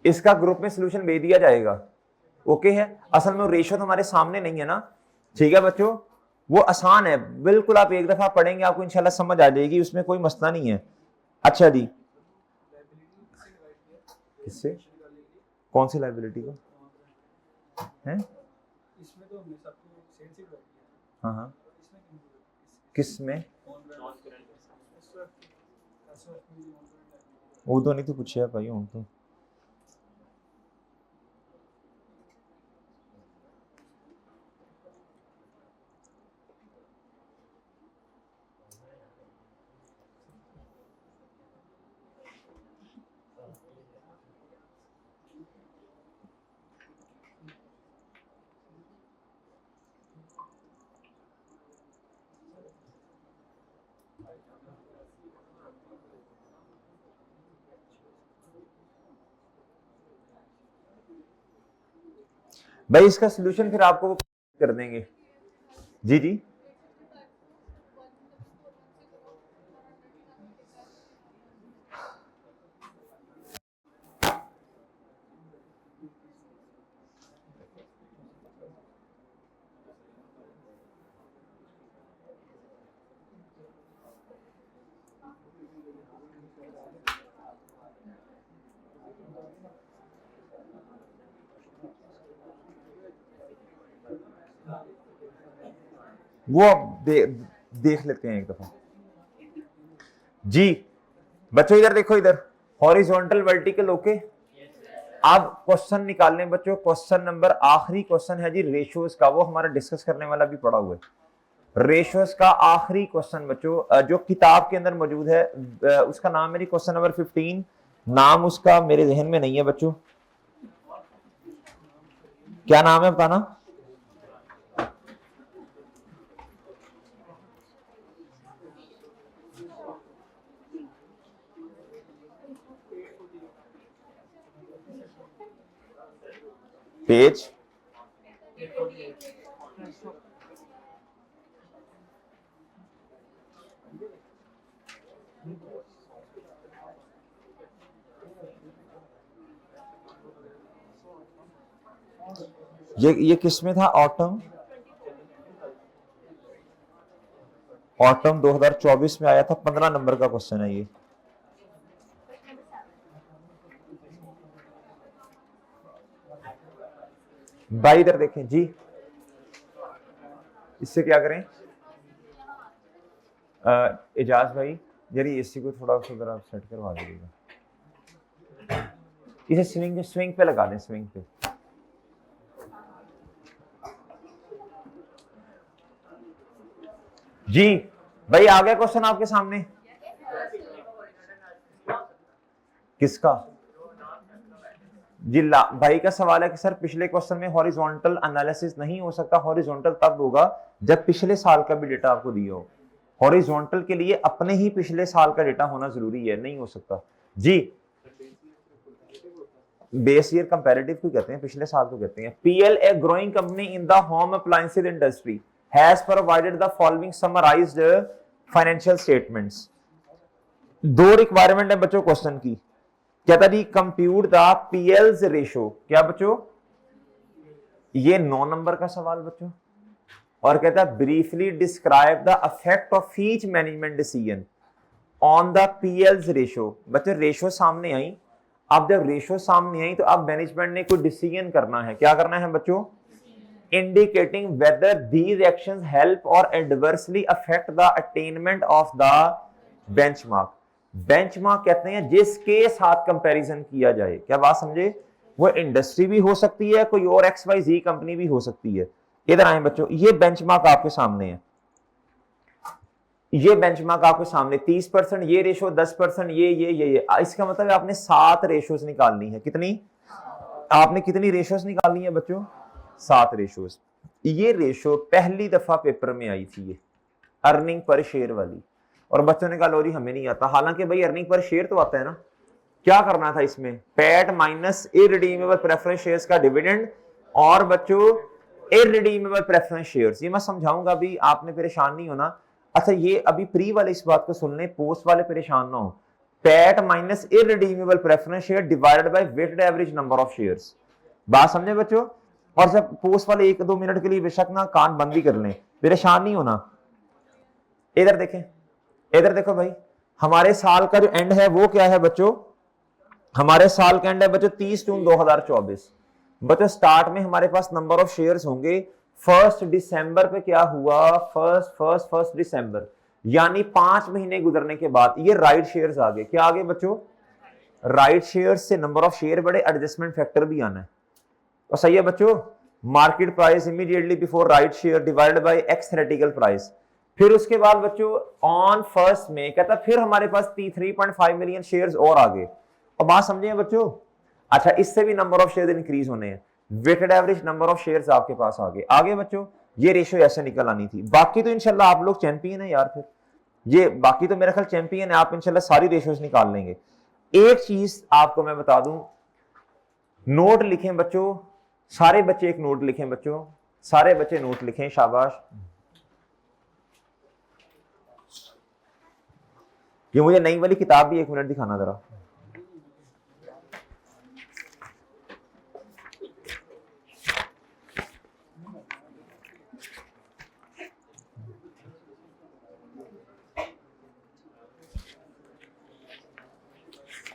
इसका ग्रुप में सोल्यूशन भेज दिया जाएगा, ओके है। असल में रेशियो तो हमारे सामने नहीं है ना, ठीक है बच्चों, वो आसान है बिल्कुल, आप एक दफा पढ़ेंगे आपको इंशाल्लाह समझ आ जाएगी, उसमें कोई मसला नहीं है। अच्छा जी, किससे, कौन सी लाइबिलिटी को है, हाँ हाँ, किस में, वो तो नहीं तो पूछे भाई हूँ तो। भाई इसका सोल्यूशन फिर आपको कर देंगे। जी जी, वो देख लेते हैं एक दफा। जी बच्चों इधर देखो, इधर हॉरिजॉन्टल वर्टिकल, ओके। अब क्वेश्चन निकालने बच्चों, क्वेश्चन नंबर आखिरी क्वेश्चन है जी रेशियोज का, वो हमारा डिस्कस करने वाला भी पड़ा हुआ है। रेशियोज का आखिरी क्वेश्चन बच्चों जो किताब के अंदर मौजूद है, उसका नाम है जी क्वेश्चन नंबर 15, नाम उसका मेरे जहन में नहीं है बच्चों, क्या नाम है बताना। पेज ये किस में था, ऑटम 2024 में आया था, 15 नंबर का क्वेश्चन है ये। भाई इधर देखें जी, इससे क्या करें, एजाज भाई जरी एसी को थोड़ा सा जरा सेट करवा दीजिएगा, इसे स्विंग पे लगा दें, स्विंग पे। जी भाई आ गया क्वेश्चन आपके सामने, किसका, जिला भाई का सवाल है कि सर पिछले क्वेश्चन में हॉरिजॉन्टल एनालिसिस नहीं हो सकता, हॉरिजॉन्टल तब होगा जब पिछले साल का भी डेटा आपको दिया हो। हॉरिजॉन्टल के लिए अपने ही पिछले साल का डेटा होना जरूरी है, नहीं हो सकता जी। बेस ईयर कंपैरेटिव को कहते हैं, पिछले साल को कहते हैं। PL a growing company in the home appliances industry has provided the following summarised financial statements. दो रिक्वायरमेंट है बच्चों क्वेश्चन की। कहता जी कंप्यूट द पीएल्स रेशो, क्या बच्चों, ये 9 नंबर का सवाल बच्चों। और कहता है briefly describe the effect of each management decision on the PL's ratio. बच्चों रेशो सामने आई, अब जब रेशो सामने आई तो अब मैनेजमेंट ने कोई डिसीजन करना है। क्या करना है बच्चों, indicating whether these actions help or adversely affect the attainment of the benchmark. Benchmark कहते हैं जिसके साथ कंपैरिजन किया जाए। क्या बात समझे, वो इंडस्ट्री भी हो सकती है, कोई और XYZ कंपनी भी हो सकती है। इधर आए बच्चों, ये बेंचमार्क आपके सामने है, ये बेंचमार्क आपके सामने 30%, ये रेशो 10%, ये इसका मतलब आपने 7 रेशोज निकालनी है। कितनी, आपने कितनी रेशोज निकालनी है बच्चों, 7 रेशोज। ये रेशो पहली दफा पेपर में आई थी, ये अर्निंग पर शेयर वाली। और बच्चों ने कहा लोरी हमें नहीं आता, हालांकि भाई अर्निंग पर शेयर तो आता है ना। क्या करना था इसमें, PAT minus irredeemable preference shares का डिविडेंड और बच्चों इररिडीमेबल प्रेफरेंस शेयर्स। ये मैं समझाऊंगा अभी, आपने परेशान नहीं होना। अच्छा ये अभी प्री वाले इस बात को सुन लें, पोस्ट वाले परेशान ना हो। PAT minus irredeemable preference share divided by weighted average number of shares. बात समझे बच्चों। और जब पोस्ट वाले 1-2 मिनट के लिए बेशक ना कान बंद भी कर लें, परेशान नहीं होना। इधर देखें, इधर देखो भाई, हमारे साल का जो एंड है वो क्या है बच्चों, हमारे साल का एंड है बच्चों 30 जून 2024। बच्चों स्टार्ट में हमारे पास नंबर ऑफ शेयर्स होंगे 1 दिसंबर पे। क्या हुआ, फर्स्ट दिसंबर, यानी 5 महीने गुजरने के बाद ये राइट शेयर्स आ गए। क्या आ गए बच्चों, राइट शेयर्स से नंबर ऑफ शेयर बढ़े, एडजस्टमेंट फैक्टर भी आना है। और सही है बच्चों, market price immediately before right share divided bye x theoretical price. फिर उसके बाद बच्चों ऑन 1 मई कहता फिर हमारे पास 3.5 मिलियन शेयर्स और आ गए। और बात समझे बच्चों। अच्छा इससे भी नंबर ऑफ शेयर इंक्रीज होने हैं, weighted average number of shares आपके पास आगे बच्चों। ये रेशो ऐसे निकल आनी थी। बाकी तो इंशाल्लाह आप लोग चैंपियन है यार, फिर ये बाकी तो मेरा ख्याल चैंपियन है, आप इंशाल्लाह सारी रेशोज निकाल लेंगे। एक चीज आपको मैं बता दूं, नोट लिखें बच्चों, सारे बच्चे एक नोट लिखें बच्चों, सारे बच्चे नोट लिखें, शाबाश। ये मुझे नई वाली किताब भी 1 मिनट दिखाना जरा।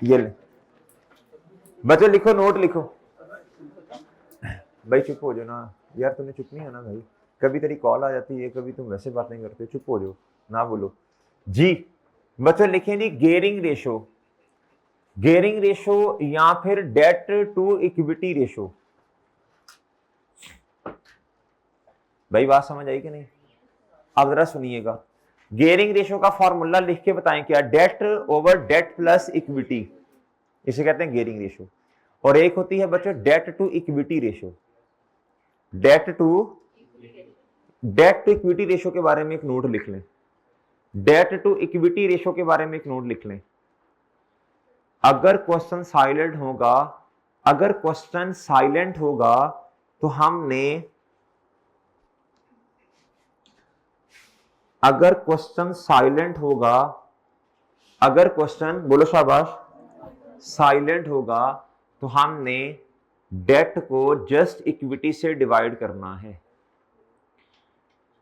ये ले बच्चों, लिखो नोट लिखो। भाई चुप हो जाओ ना यार, तुम्हें चुप नहीं है ना भाई, कभी तेरी कॉल आ जाती है, कभी तुम वैसे बातें करते हो, चुप हो जाओ ना बोलो जी। बच्चों लिखें जी गेयरिंग रेशो, गेयरिंग रेशो या फिर डेट टू इक्विटी रेशो। भाई बात समझ आई कि नहीं, अब जरा सुनिएगा। गेयरिंग रेशो का फॉर्मूला लिख के बताएं क्या, debt over debt plus equity, इसे कहते हैं गेयरिंग रेशो। और एक होती है बच्चों debt to equity ratio. Debt to equity ratio के बारे में एक नोट लिख लें, डेट टू इक्विटी रेशो के बारे में एक नोट लिख लें। अगर क्वेश्चन साइलेंट होगा, अगर क्वेश्चन साइलेंट होगा तो हमने, अगर क्वेश्चन साइलेंट होगा, अगर क्वेश्चन बोलो शाबाश साइलेंट होगा तो हमने डेट को जस्ट इक्विटी से डिवाइड करना है।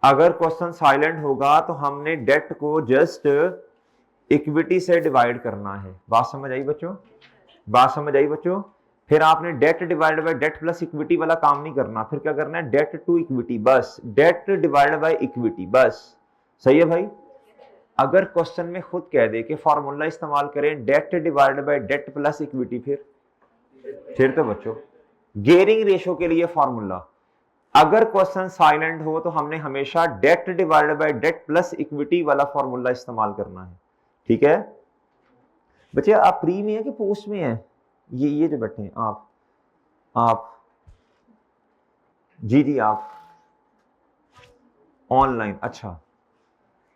अगर क्वेश्चन साइलेंट होगा तो हमने डेट को जस्ट इक्विटी से डिवाइड करना है। बात समझ आई बच्चों, बात समझ आई बच्चों। फिर आपने debt divided by debt plus equity वाला काम नहीं करना, फिर क्या करना है डेट टू इक्विटी, बस डेट डिवाइडेड बाय इक्विटी, बस। सही है भाई। अगर क्वेश्चन में खुद कह दे कि फॉर्मूला इस्तेमाल करें debt divided by debt plus equity, फिर तो बच्चों गेयरिंग रेशो के लिए फॉर्मूला, अगर क्वेश्चन साइलेंट हो तो हमने हमेशा debt divided by debt plus equity वाला फॉर्मूला इस्तेमाल करना है। ठीक है बच्चे, आप प्री में है कि पोस्ट में है, ये जो बैठे हैं आप जी आप ऑनलाइन, अच्छा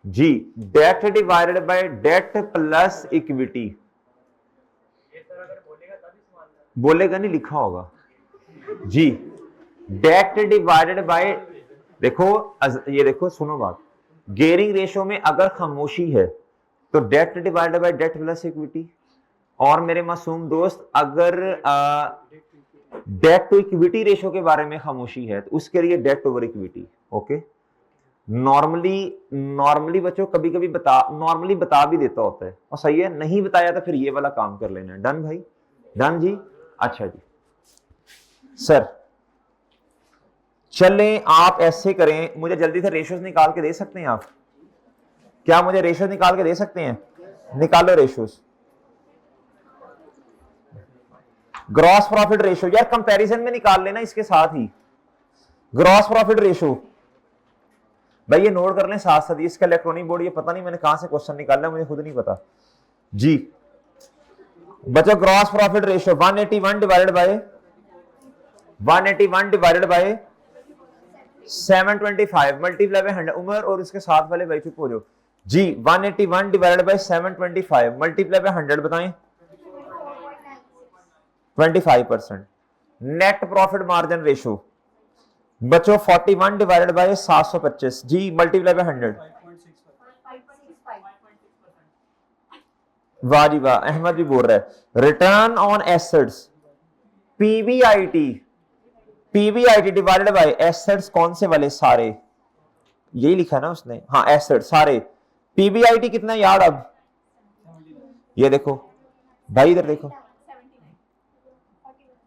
जी। Debt divided by debt plus equity, बोलेगा नहीं लिखा होगा जी। डेट डिवाइडेड बाय, देखो ये देखो सुनो बात, गेयरिंग रेशो में अगर खामोशी है तो debt divided by debt plus equity. और मेरे मासूम दोस्त, अगर डेट टू इक्विटी रेशो के बारे में खामोशी है तो उसके लिए debt over equity. Okay, normally बच्चों कभी कभी नॉर्मली बता भी देता होता है, और सही है, नहीं बताया तो फिर ये वाला काम कर लेना। डन भाई, डन जी। अच्छा जी सर, चलें आप ऐसे करें, मुझे जल्दी से रेशोज निकाल के दे सकते हैं आप? क्या मुझे रेशोज निकाल के दे सकते हैं? निकालो रेशोज। ग्रॉस प्रॉफिट रेशो यार कंपैरिजन में निकाल लेना इसके साथ ही। ग्रॉस प्रॉफिट रेशो भाई ये नोट कर लें साथ साथ। इसका इलेक्ट्रॉनिक बोर्ड, ये पता नहीं मैंने कहां से क्वेश्चन निकाला, मुझे खुद नहीं पता जी। बच्चों gross profit ratio 181 divided by 725 multiply by 100। Umar और इसके साथ वाले भाई चुप हो जाओ जी। 181 डिवाइडेड बाय 725 मल्टीप्लाई बाय 100 बताएं 25%। नेट प्रॉफिट मार्जिन रेशो बच्चों 41 डिवाइडेड बाय 725 जी मल्टीप्लाई बाय 100। वाह जी वाह, अहमद भी बोल रहा है। Return on assets PBIT divided by assets, कौन से वाले? सारे, यही लिखा है ना उसने, हाँ एसेट सारे। पीबीआईटी कितना यार? अब ये देखो भाई, इधर देखो,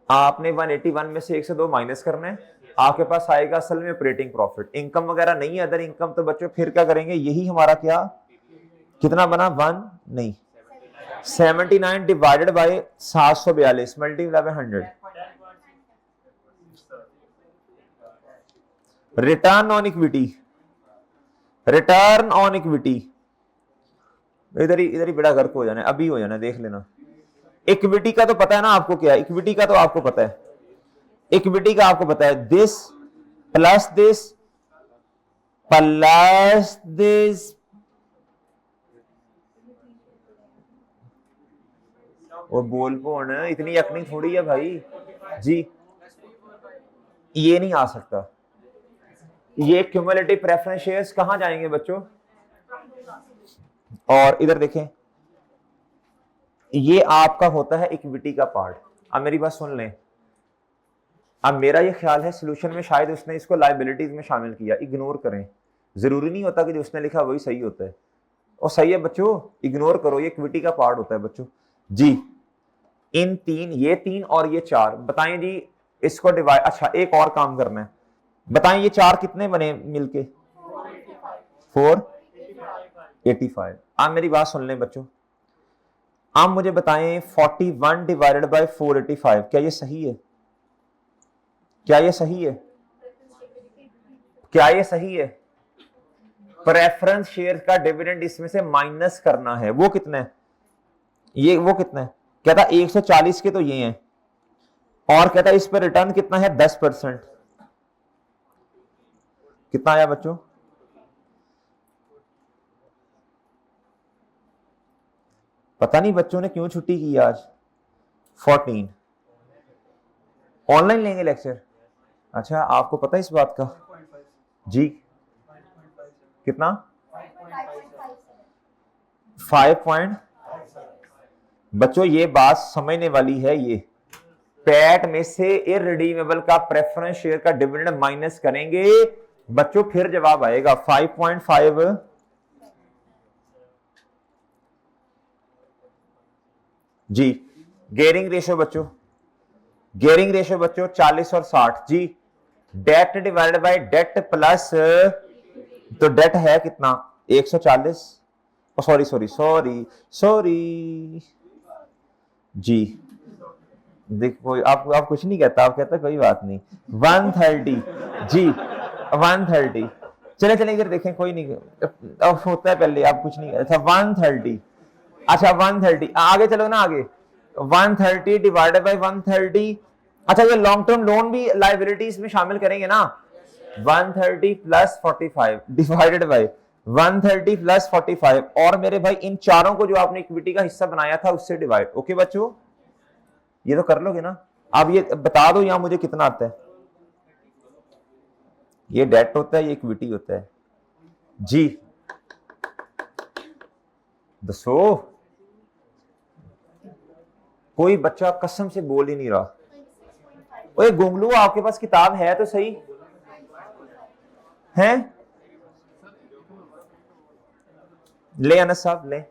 आपने 181 में से 102 माइनस करना है, आपके पास आएगा असल में ऑपरेटिंग प्रॉफिट। इनकम वगैरह नहीं है, अदर इनकम, तो बच्चों फिर क्या करेंगे? यही हमारा क्या कितना बना? 1 नहीं 79 divided by 742 multiply by 100। Return on equity इधर ही बड़ा गर्क हो जाना है, अभी हो जाना है, देख लेना। इक्विटी का तो पता है ना आपको, क्या इक्विटी का तो आपको पता है, इक्विटी का आपको पता है, दिस प्लस दिस और बोल पोन, इतनी यकीन थोड़ी है भाई जी। ये नहीं आ सकता, ये क्यूमुलेटिव प्रेफरेंस शेयर्स कहां जाएंगे बच्चों? और इधर देखें, ये आपका होता है इक्विटी का पार्ट। अब मेरी बात सुन लें, अब मेरा ये ख्याल है सोल्यूशन में शायद उसने इसको लायबिलिटीज में शामिल किया, इग्नोर करें। जरूरी नहीं होता कि जो उसने लिखा वही सही होता है, और सही है बच्चों, इग्नोर करो, ये इक्विटी का पार्ट होता है बच्चों जी। इन तीन, ये 3 और ये 4 बताएं जी, इसको डिवाइड। अच्छा एक और काम करना है, बताएं ये 4 कितने बने मिलके? 485। आप मेरी बात सुन लें बच्चों, आप मुझे बताएं 41 डिवाइडेड बाय 485 क्या ये सही है? क्या ये सही है? क्या ये सही है? प्रेफरेंस शेयर का डिविडेंड इसमें से माइनस करना है, वो कितना है? ये वो कितना है? कहता 140 के तो ये हैं, और कहता इस पर रिटर्न कितना है? 10%। कितना आया बच्चों? पता नहीं बच्चों ने क्यों छुट्टी की आज। 14 ऑनलाइन लेंगे लेक्चर? अच्छा आपको पता है इस बात का जी? कितना? 5 बच्चों ये बात समझने वाली है। ये पैट में से इररिडीमेबल का प्रेफरेंस शेयर का डिविडेंड माइनस करेंगे बच्चों, फिर जवाब आएगा 5.5 जी। गेयरिंग रेशियो बच्चों, गेयरिंग रेशियो बच्चों 40 और 60 जी। Debt divided by debt plus, तो डेट है कितना? 140। सॉरी जी। देखो आप कुछ नहीं कहता, आप कहता कोई बात नहीं। 130 जी, 130। चले इधर देखें, कोई नहीं अब होता है पहले, आप कुछ नहीं कहता। 130, अच्छा 130 आगे चलो ना, आगे 130 डिवाइडेड बाय 130। अच्छा ये लॉन्ग टर्म लोन भी लायबिलिटीज में शामिल करेंगे ना? 130 प्लस 45 डिवाइडेड बाय 130 प्लस 45, और मेरे भाई इन चारों को जो आपने इक्विटी का हिस्सा बनाया था उससे डिवाइड। ओके बच्चों, ये तो कर लोगे ना? अब ये बता दो यहां मुझे कितना आता है? ये डेट होता है, ये इक्विटी होता है जी। दसो, कोई बच्चा कसम से बोल ही नहीं रहा। ओए गोंगलू, आपके पास किताब है तो सही है? ले अनस साहब ले।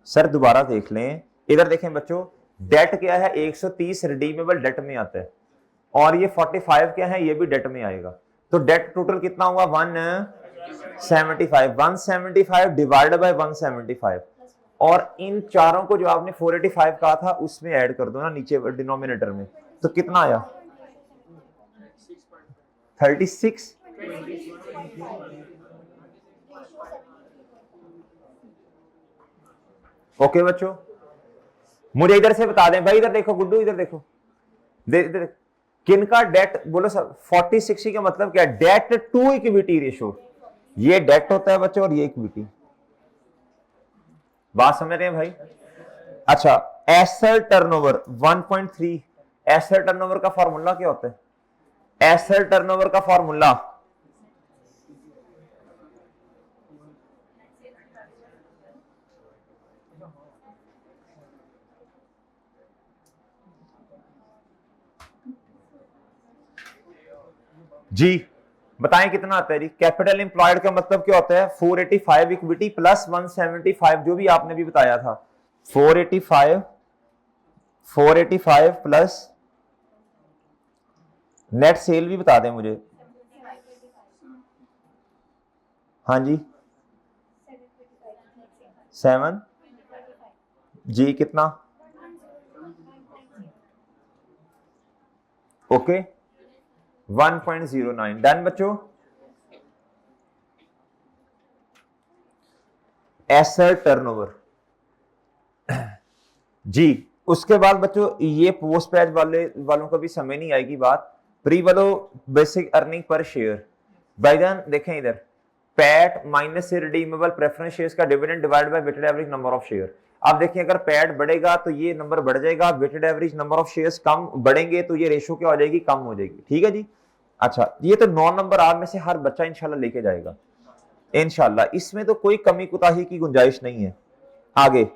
सर दोबारा देख लें, इधर देखें बच्चों, डेट क्या है 130 रिडीमेबल डेट में आता है, और ये 45 क्या है, ये भी डेट में आएगा। तो डेट टोटल कितना हुआ 175, 175 डिवाइडेड बाय 175, और इन चारों को जो आपने 485 कहा था उसमें ऐड कर दो ना नीचे डिनोमिनेटर में, तो कितना आया 36। ओके बच्चों, मुझे इधर से बता दें भाई, इधर देखो गुड्डू, इधर देखो, इधर किनका डेट बोलो सर 40-60 का मतलब क्या है? डेट टू इक्विटी रेशो, ये डेट होता है बच्चों और ये इक्विटी। बात समझ रहे हैं भाई? अच्छा, एसेट टर्नओवर 1.3, एसेट टर्नओवर का फॉर्मूला क्या होता है? एसेट टर्नओवर का फॉर्मूला जी बताएं कितना आता है जी? कैपिटल एम्प्लॉयड का मतलब क्या होता है? 485 इक्विटी प्लस 175, जो भी आपने भी बताया था, 485 प्लस नेट सेल भी बता दें मुझे। हाँ जी 7 जी कितना? ओके 1.09 डन बच्चों। एसेट टर्नओवर जी। उसके बाद बच्चों ये पोस्ट पैच वालों को भी समझ नहीं आएगी बात। प्री वालों बेसिक अर्निंग पर शेयर, भाईजान देखें इधर, पैट माइनस से रिडीमेबल प्रेफरेंस शेयर्स का dividend divide by weighted average number of share. आप देखिए अगर पैट बढ़ेगा तो ये नंबर बढ़ जाएगा, weighted average number of shares कम बढ़ेंगे तो ये रेशो क्या हो जाएगी? कम हो जाएगी। ठीक है जी। अच्छा, ये तो 9 नंबर आप में से हर बच्चा इंशाल्लाह लेके जाएगा इंशाल्लाह, इसमें तो कोई कमी कुताही की गुंजाइश नहीं है। आगे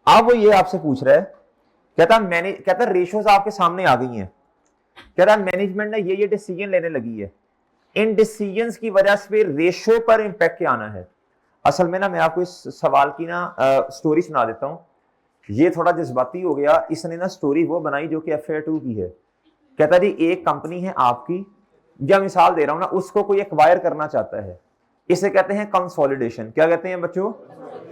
अब वो ये आपसे पूछ रहा है, कहता रेशोज आपके सामने आ गई हैं, कहता मैनेजमेंट ने ये डिसीजन लेने लगी है, इन डिसीजंस की वजह से रेशो पर इंपैक्ट क्या आना है। असल में ना मैं आपको इस सवाल की ना स्टोरी सुना देता हूं, ये थोड़ा जज्बाती हो गया, इसने ना स्टोरी वो बनाई जो कि FA2 की है। कहता जी एक कंपनी है आपकी, या मिसाल दे रहा हूं ना, उसको कोई एक्वायर करना चाहता है, इसे कहते हैं कंसोलिडेशन। क्या कहते हैं बच्चों?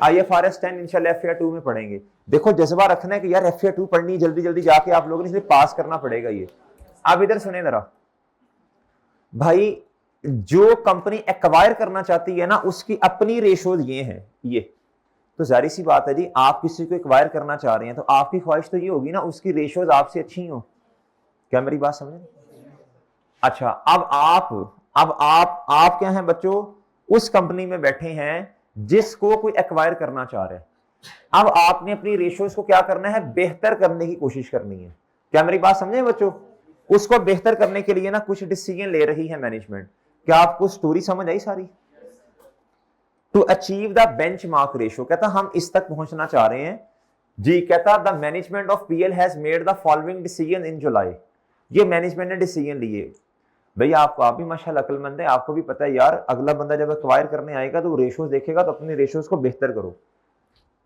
IFRS 10 इंशाल्लाह FA2 में पढ़ेंगे। देखो जज्बा रखना है कि यार FA2 पढ़नी जल्दी जल्दी जाके आप लोगों ने इसे पास करना पड़ेगा। ये आप इधर सुने जरा भाई, जो कंपनी एक्वायर करना चाहती है ना उसकी अपनी रेशोज ये हैं, ये तो जारी सी बात है जी, आप किसी को एक्वायर करना चाह रहे हैं तो आपकी ख्वाहिश तो ये होगी ना उसकी रेशोज आपसे अच्छी हो। क्या मेरी बात समझे? अच्छा, अब आप क्या हैं बच्चों? उस कंपनी में बैठे हैं जिसको कोई एक्वायर करना चाह रहे हैं। अब आपने अपनी रेशोज को क्या करना है? बेहतर करने की कोशिश करनी है। क्या मेरी बात समझे बच्चों? उसको बेहतर करने के लिए ना कुछ डिसीजन ले रही है मैनेजमेंट। क्या आपको स्टोरी समझ आई सारी? To achieve the benchmark ratio, कहता हम इस तक पहुंचना चाह रहे हैं जी। कहता the management of PL has made the following decision in July. ये मैनेजमेंट ने डिसीजन लिए। भैया आप भी माशाल्लाह अक्लमंद है, आपको भी पता है यार, अगला बंदा जब एक्वायर करने आएगा तो रेशोज देखेगा तो अपनी रेशोज को बेहतर करो।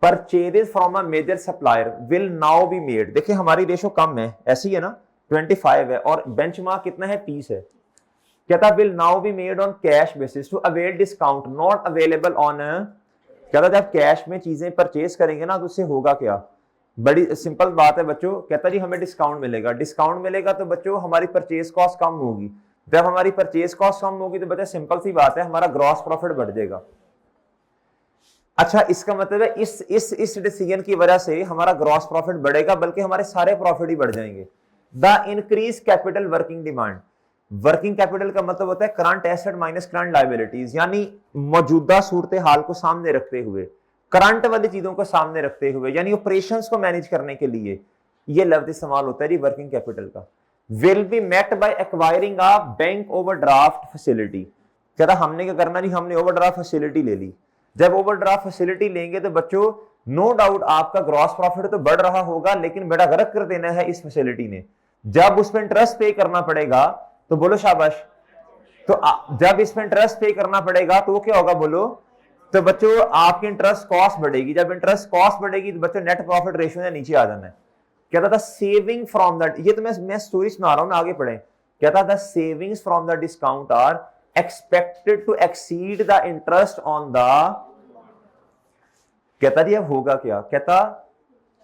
Purchases from a major supplier will now be made. देखिए हमारी रेशो कम है, ऐसी है ना 25 है, और बेंचमार्क कितना है 30 है। कहता will now be made on cash basis to avail discount not available on. कहता जब कैश में चीजें परचेज करेंगे ना तो उससे होगा क्या? बड़ी सिंपल बात है बच्चों। कहता जी हमें डिस्काउंट मिलेगा, डिस्काउंट मिलेगा तो बच्चों हमारी परचेज कॉस्ट कम होगी, जब हमारी परचेज कॉस्ट कम होगी तो बच्चा सिंपल सी बात है हमारा ग्रॉस प्रॉफिट बढ़ जाएगा। अच्छा, इसका मतलब है इस डिसीजन की वजह से हमारा ग्रॉस प्रॉफिट बढ़ेगा, बल्कि हमारे सारे प्रॉफिट ही बढ़ जाएंगे। The increase capital working demand. Working capital का मतलब होता है current asset minus current liabilities, यानी मौजूदा सूरत हाल को सामने रखते हुए, करंट वाली चीजों को सामने रखते हुए, यानी ऑपरेशंस को मैनेज करने के लिए ये लफ्ज इस्तेमाल होता है जी वर्किंग कैपिटल का। Will be met by acquiring a bank overdraft facility. कहता हमने क्या करना जी, हमने ओवरड्राफ्ट फैसिलिटी ले ली। जब ओवरड्राफ्ट फैसिलिटी लेंगे तो बच्चों नो डाउट आपका ग्रॉस प्रॉफिट तो बढ़ रहा होगा, लेकिन बेटा गलत कर देना है इस फैसिलिटी ने। जब उस पर इंटरेस्ट पे करना पड़ेगा तो बोलो शाबाश, तो जब इसमें इंटरेस्ट पे करना पड़ेगा तो वो क्या होगा बोलो, तो बच्चों आपकी इंटरेस्ट कॉस्ट बढ़ेगी। जब इंटरेस्ट कॉस्ट बढ़ेगी तो बच्चों नेट प्रॉफिट रेशियो ने नीचे आ जाना है। कहता था सेविंग फ्रॉम दैट, ये तो मैं स्टोरी सुना रहा हूं ना, आगे पढ़े। कहता था savings from the discount are expected to exceed the interest on the, कहता जी अब होगा क्या, कहता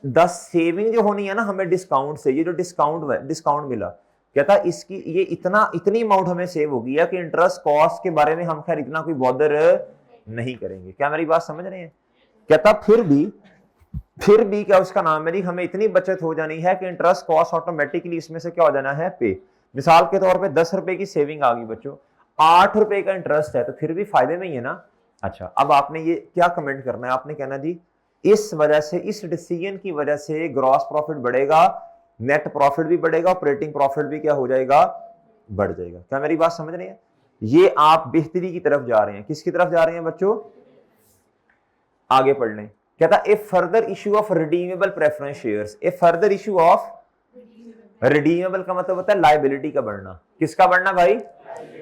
द सेविंग जो होनी है ना हमें डिस्काउंट से, ये जो डिस्काउंट मिला, कहता इसकी ये इतनी अमाउंट हमें सेव होगी है कि इंटरेस्ट कॉस्ट के बारे में हम खैर इतना कोई बॉदर नहीं करेंगे। क्या मेरी बात समझ रहे हैं? कहता फिर भी क्या उसका नाम है जी, हमें इतनी बचत हो जानी है कि इंटरेस्ट कॉस्ट ऑटोमेटिकली इसमें से क्या हो जाना है, पे। मिसाल के तौर पे 10 रुपए की सेविंग आ गई बच्चों, 8 रुपए का इंटरेस्ट है, तो फिर भी फायदे में ही है ना। अच्छा, अब आपने ये क्या कमेंट करना है, आपने कहना जी इस वजह से, इस डिसीजन की वजह से ग्रॉस प्रॉफिट बढ़ेगा, नेट प्रॉफिट भी बढ़ेगा, ऑपरेटिंग प्रॉफिट भी क्या हो जाएगा, बढ़ जाएगा। क्या मेरी बात समझ रहे हैं? ये आप बेहतरी की तरफ जा रहे हैं। किसकी तरफ जा रहे हैं बच्चों? आगे पढ़ लें। कहता a further issue of redeemable preference shares, a further issue of redeemable का मतलब होता है लायबिलिटी का बढ़ना। किसका बढ़ना भाई?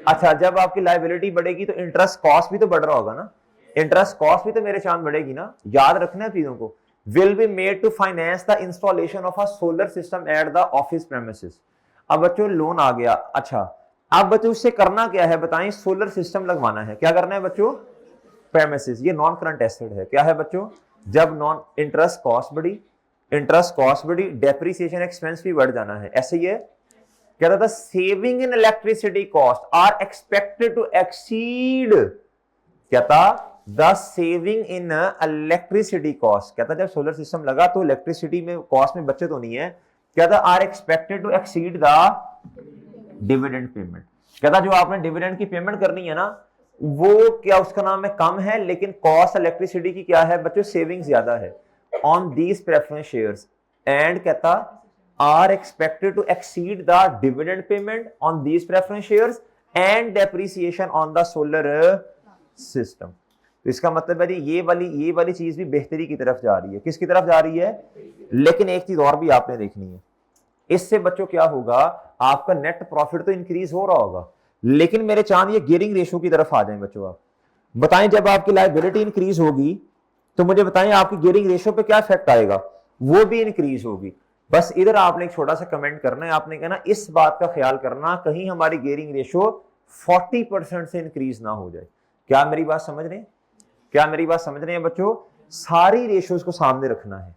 अच्छा, जब आपकी लायबिलिटी बढ़ेगी तो इंटरेस्ट कॉस्ट भी तो बढ़ रहा होगा ना, इंटरेस्ट कॉस्ट भी तो मेरे चांद बढ़ेगी ना। याद रखना है चीजों को। Will be made to finance the installation of a solar system at the office premises. अब बच्चों लोन आ गया। अच्छा, अब बच्चों उससे करना क्या है बताएं? सोलर सिस्टम लगवाना है। क्या करना है बच्चों? प्रेमिसेस। ये नॉन करंट एसेट है। क्या है बच्चों? जब नॉन इंटरेस्ट कॉस्ट बढ़ी, डेप्रिसिएशन एक्सपेंस भी बढ़ जाना है। ऐसे ही है। कहता था saving in electricity cost are expected to exceed, कहता the saving in electricity cost, कहता जब सोलर सिस्टम लगा तो इलेक्ट्रिसिटी में कॉस्ट में बचत होनी है। कहता are expected to exceed the dividend payment. कहता जो आपने डिविडेंड की पेमेंट करनी है ना, वो क्या उसका नाम है, कम है, लेकिन कॉस्ट इलेक्ट्रिसिटी की क्या है बच्चों, सेविंग ज्यादा है on these preference shares. And कहता are expected to exceed the dividend payment on these preference shares and depreciation on the solar system। तो इसका मतलब है ये वाली चीज भी बेहतरी की तरफ जा रही है। किसकी तरफ जा रही है? लेकिन एक चीज और भी आपने देखनी है, इससे बच्चों क्या होगा, आपका नेट प्रॉफिट तो इंक्रीज हो रहा होगा, लेकिन मेरे चांद ये गियरिंग रेशो की तरफ आ जाए बच्चों। आप बताएं जब आपकी लायबिलिटी इंक्रीज होगी तो मुझे बताएं आपकी गियरिंग रेशो पे क्या इफेक्ट आएगा, वो भी इंक्रीज होगी। बस इधर आपने एक छोटा सा कमेंट करना है, आपने कहना इस बात का ख्याल करना कहीं हमारी गियरिंग रेशो 40% से इंक्रीज ना हो जाए। क्या मेरी बात समझ रहे हैं? क्या मेरी बात समझ रहे हैं बच्चों? सारी रेशियोज को सामने रखना है।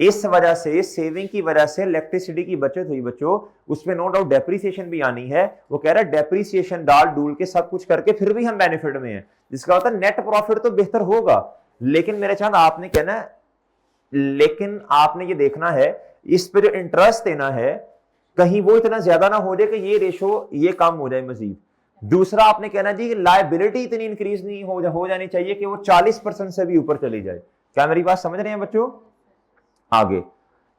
इस वजह से, सेविंग की वजह से इलेक्ट्रिसिटी की बचत हुई बच्चों, उसमें नो डाउट डेप्रिसिएशन भी आनी है। वो कह रहा है डेप्रिसिएशन डाल डूल के सब कुछ करके फिर भी हम बेनिफिट में हैं, जिसका होता है नेट प्रॉफिट तो बेहतर होगा। लेकिन मेरे चांद आपने कहना है, लेकिन आपने ये देखना है इस पे जो इंटरेस्ट देना है कहीं वो इतना ज्यादा ना हो जाए कि ये रेशो ये कम हो जाए मजीद। दूसरा आपने कहना जी लायबिलिटी इतनी इंक्रीज नहीं हो जानी चाहिए कि वो 40% से भी ऊपर चली जाए। क्या मेरी बात समझ रहे हैं बच्चों? आगे,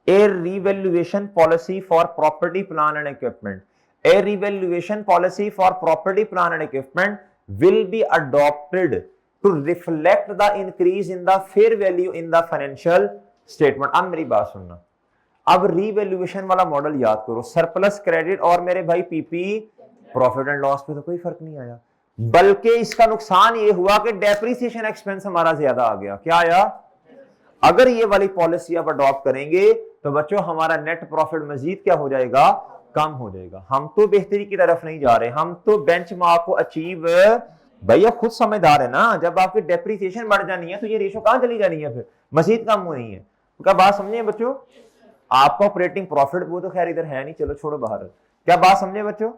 a revaluation policy for property plan and equipment, a revaluation policy for property plan and equipment will be adopted to reflect the increase in the fair value in the financial statement. अब मेरी बात सुनना, अब revaluation वाला model याद करो, surplus credit और मेरे भाई पीपी प्रॉफिट एंड लॉस पे तो कोई फर्क नहीं आया, बल्कि इसका नुकसान ये हुआ कि डेप्रिसिएशन एक्सपेंस हमारा ज्यादा आ गया। क्या आया? अगर ये वाली पॉलिसी आप अडॉप्ट करेंगे तो बच्चों हमारा नेट प्रॉफिट मजीद क्या हो जाएगा, कम हो जाएगा। हम तो बेहतरी की तरफ नहीं जा रहे, हम तो बेंचमार्क को अचीव, भैया खुद समझदार है ना, जब आपकी डेप्रिसिएशन बढ़ जानी है तो ये रेशो कहां चली जानी है, फिर मजीद कम होनी है। तो क्या बात समझे बच्चों? आपका ऑपरेटिंग प्रॉफिट वो तो खैर इधर है नहीं, चलो छोड़ो बाहर। क्या बात समझे बच्चों?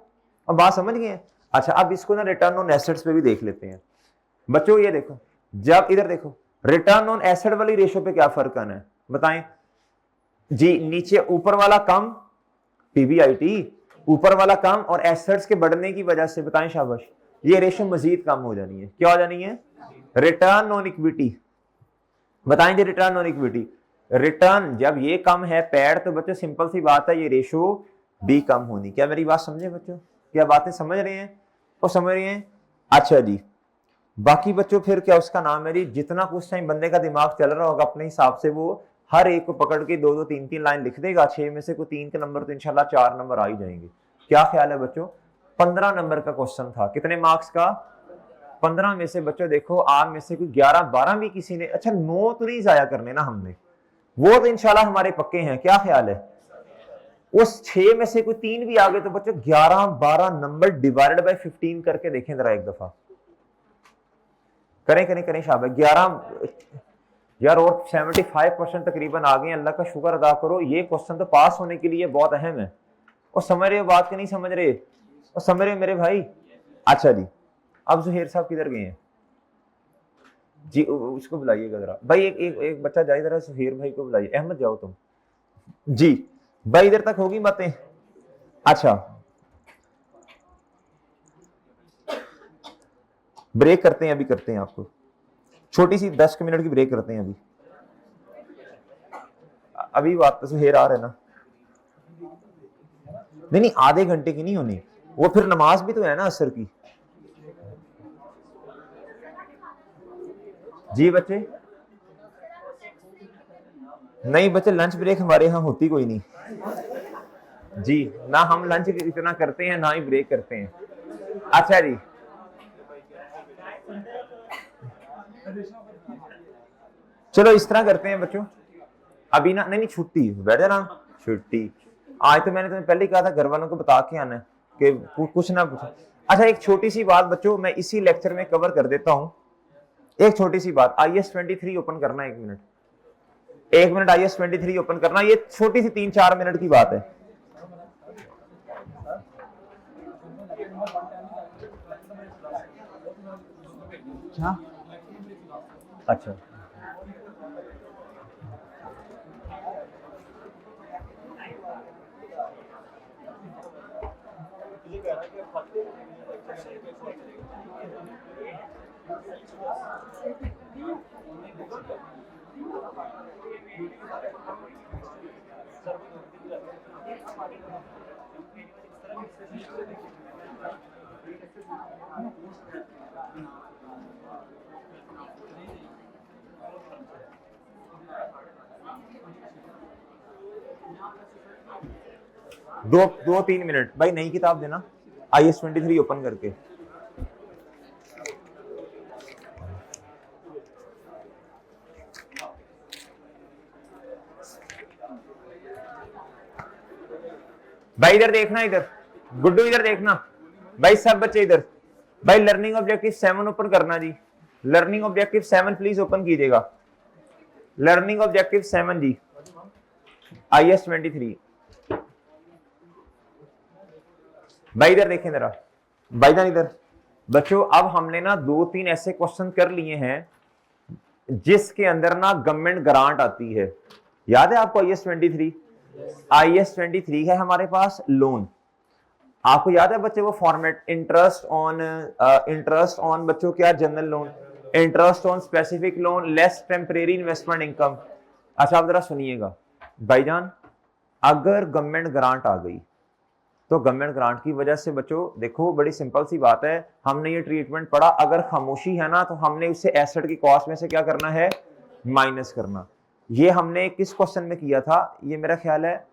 अब बात समझ गए? अच्छा, अब इसको ना रिटर्न ऑन एसेट्स पे भी देख लेते हैं बच्चों। ये देखो, जब इधर देखो रिटर्न ऑन एसेट वाली रेशो पे क्या फर्क आना है बताएं जी। नीचे ऊपर वाला कम, पीबीआईटी ऊपर वाला कम, और एसेट्स के बढ़ने की वजह से बताएं शाबाश ये रेशो मजीद कम हो जानी है। क्या हो जानी है? Return on equity. बताएं जी रिटर्न ऑन इक्विटी, रिटर्न जब ये कम है पैड, तो बच्चों सिंपल सी बात है ये रेशो भी कम होनी। क्या मेरी बात समझे बच्चों? क्या बातें समझ रहे हैं? तो समझ रहे हैं? अच्छा जी, बाकी बच्चों फिर क्या उसका नाम है जी, जितना कुछ टाइम बंदे का दिमाग चल रहा होगा अपने हिसाब से वो हर एक को पकड़ के दो दो तीन तीन लाइन लिख देगा। 6 में से कोई 3 के नंबर तो इंशाल्लाह 4 नंबर आ ही जाएंगे। क्या ख्याल है बच्चों? 15 नंबर का क्वेश्चन था, कितने मार्क्स का? 15 में से बच्चों देखो आप में से कोई 11 12 भी किसी ने, अच्छा 9 तो नहीं जाया करने ना हमने, वो तो इंशाल्लाह हमारे पक्के हैं। क्या ख्याल है? उस 6 में से कोई 3 भी आ गए तो बच्चों 11 12 नंबर डिवाइडेड बाय 15 करके देखें जरा एक दफा। करें करें करें शाबाश। 11 यार, और 75% तकरीबन आ गए। अल्लाह का शुक्र अदा करो। ये क्वेश्चन तो पास होने के लिए बहुत अहम है। और समझ रहे हो बात कि नहीं समझ रहे? और समझ रहे हो मेरे भाई? अच्छा जी, अब जुहेर साहब किधर गए हैं जी? उसको बुलाइएगा जरा भाई। एक बच्चा जाए जरा, सुहेर भाई को बुलाइए। अहमद जाओ तुम जी। भाई इधर तक होगी बातें? अच्छा, ब्रेक करते हैं, अभी करते हैं आपको छोटी सी 10 मिनट की ब्रेक करते हैं अभी। अभी बात तो सुहेर आ रहे ना? नहीं नहीं, आधे घंटे की नहीं होनी, वो फिर नमाज भी तो है ना असर की। जी बच्चे, नहीं बच्चे, लंच ब्रेक हमारे यहाँ होती कोई नहीं जी, ना हम लंच इतना करते हैं ना ही ब्रेक करते हैं। अच्छा जी, चलो इस तरह करते हैं बच्चों, अभी ना, नहीं नहीं छुट्टी, बैठ जाना छुट्टी। आज तो मैंने तुम्हें पहले ही कहा था घर वालों को बता के आना कि कुछ ना कुछ। अच्छा, एक छोटी सी बात बच्चों मैं इसी लेक्चर में कवर कर देता हूं। एक छोटी सी बात, IS-23 ओपन करना, 1 मिनट IS-23 ओपन करना। ये छोटी सी 3-4 मिनट की बात है। अच्छा, दो दो 3 मिनट भाई, नई किताब देना IS-23 ओपन करके। भाई इधर देखना, इधर गुड्डू इधर देखना भाई, सब बच्चे इधर भाई। लर्निंग ऑब्जेक्टिव 7 ओपन करना जी। लर्निंग ऑब्जेक्टिव 7 प्लीज ओपन कीजिएगा। लर्निंग ऑब्जेक्टिव 7 जी, IS-23। भाई इधर देखें जरा, भाईजान इधर। बच्चों अब हमने ना 2-3 ऐसे क्वेश्चन कर लिए हैं जिसके अंदर ना गवर्नमेंट ग्रांट आती है। याद है आपको IS-23? IS-23 है हमारे पास लोन। आपको याद है बच्चे वो फॉर्मेट, इंटरेस्ट ऑन बच्चों क्या, general loan, interest on specific loan, less temporary investment income. अच्छा आप जरा सुनिएगा भाईजान, अगर गवर्नमेंट ग्रांट आ गई तो गवर्नमेंट ग्रांट की वजह से बच्चों देखो बड़ी सिंपल सी बात है, हमने ये ट्रीटमेंट पढ़ा, अगर खामोशी है ना तो हमने उससे एसेट की कॉस्ट में से क्या करना है, माइनस करना। ये हमने किस क्वेश्चन में किया था? ये मेरा ख्याल है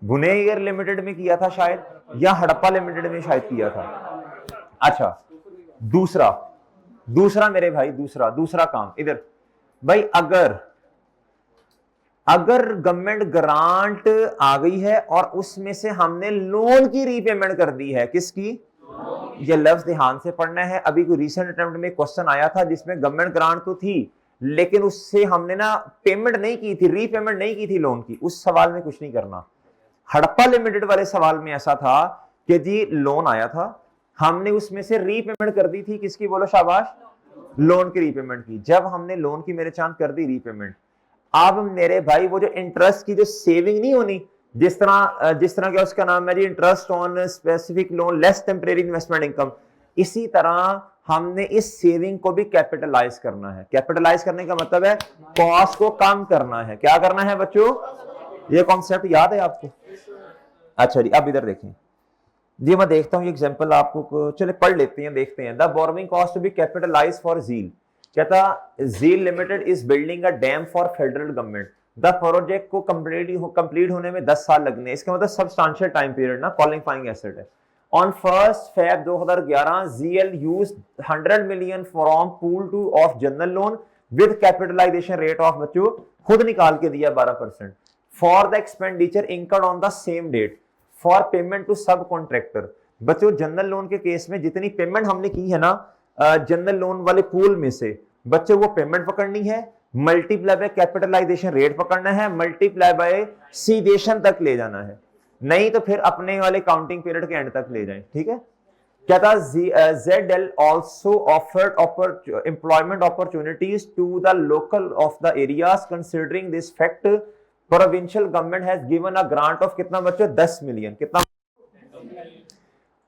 गुनेगर लिमिटेड में किया था शायद, या हड़प्पा लिमिटेड में शायद किया था। अच्छा, दूसरा मेरे भाई, दूसरा काम इधर भाई, अगर गवर्नमेंट ग्रांट आ गई है और उसमें से हमने लोन की रीपेमेंट कर दी है, किसकी? ये लफ्ज ध्यान से पढ़ना है। अभी कोई रिसेंट अटेम्प्ट में क्वेश्चन आया था जिसमें गवर्नमेंट ग्रांट तो थी लेकिन उससे हमने ना पेमेंट नहीं की थी, रीपेमेंट नहीं की थी लोन की। उस सवाल में कुछ नहीं करना। हड़प्पा लिमिटेड वाले सवाल में ऐसा था कि जी लोन आया था, हमने उसमें से रीपेमेंट कर दी थी, किसकी बोलो शाबाश? लोन की रीपेमेंट की। जब हमने लोन की मेरे चांद कर दी रीपेमेंट, अब मेरे भाई वो जो इंटरेस्ट की जो सेविंग नहीं होनी, जिस तरह क्या उसका नाम है जी, interest on specific loan less temporary investment income, इसी तरह हमने इस सेविंग को भी कैपिटलाइज करना है। कैपिटलाइज करने का मतलब है कॉस्ट को कम करना है। क्या करना है बच्चों? ये कॉन्सेप्ट याद है आपको? अच्छा जी, अब इधर देखें, जी मैं देखता हूँ ये एग्जांपल आपको, चले पढ़ लेते हैं, देखते हैं। The borrowing cost to be capitalise for Jheel, कहता Jheel limited is building a dam for federal government. The project को कंप्लीट होने में 10 साल लगने, इसका मतलब सब्सटेंशियल टाइम पीरियड ना, क्वालिफाइंग एसेट है। On 1 Feb 2011 GL use 100 million from pool two of general loan with capitalisation rate of, बच्चों खुद निकाल के दिया 12%, for the expenditure incurred on the same date for payment to sub contractor. बच्चों general loan के case में जितनी payment हमने की है ना जनरल लोन वाले पूल में से, बच्चों वो पेमेंट पकड़नी है, मल्टीप्लाई बाय कैपिटलाइजेशन रेट पकड़ना है, मल्टीप्लाई बाय सीडेशन तक ले जाना है, नहीं तो फिर अपने वाले काउंटिंग पीरियड के एंड तक ले जाएं। ठीक है, क्या था, ZL also offered employment opportunities to the local of the areas. Considering this fact, provincial government has given a grant of कितना बच्चों, 10 मिलियन, कितना,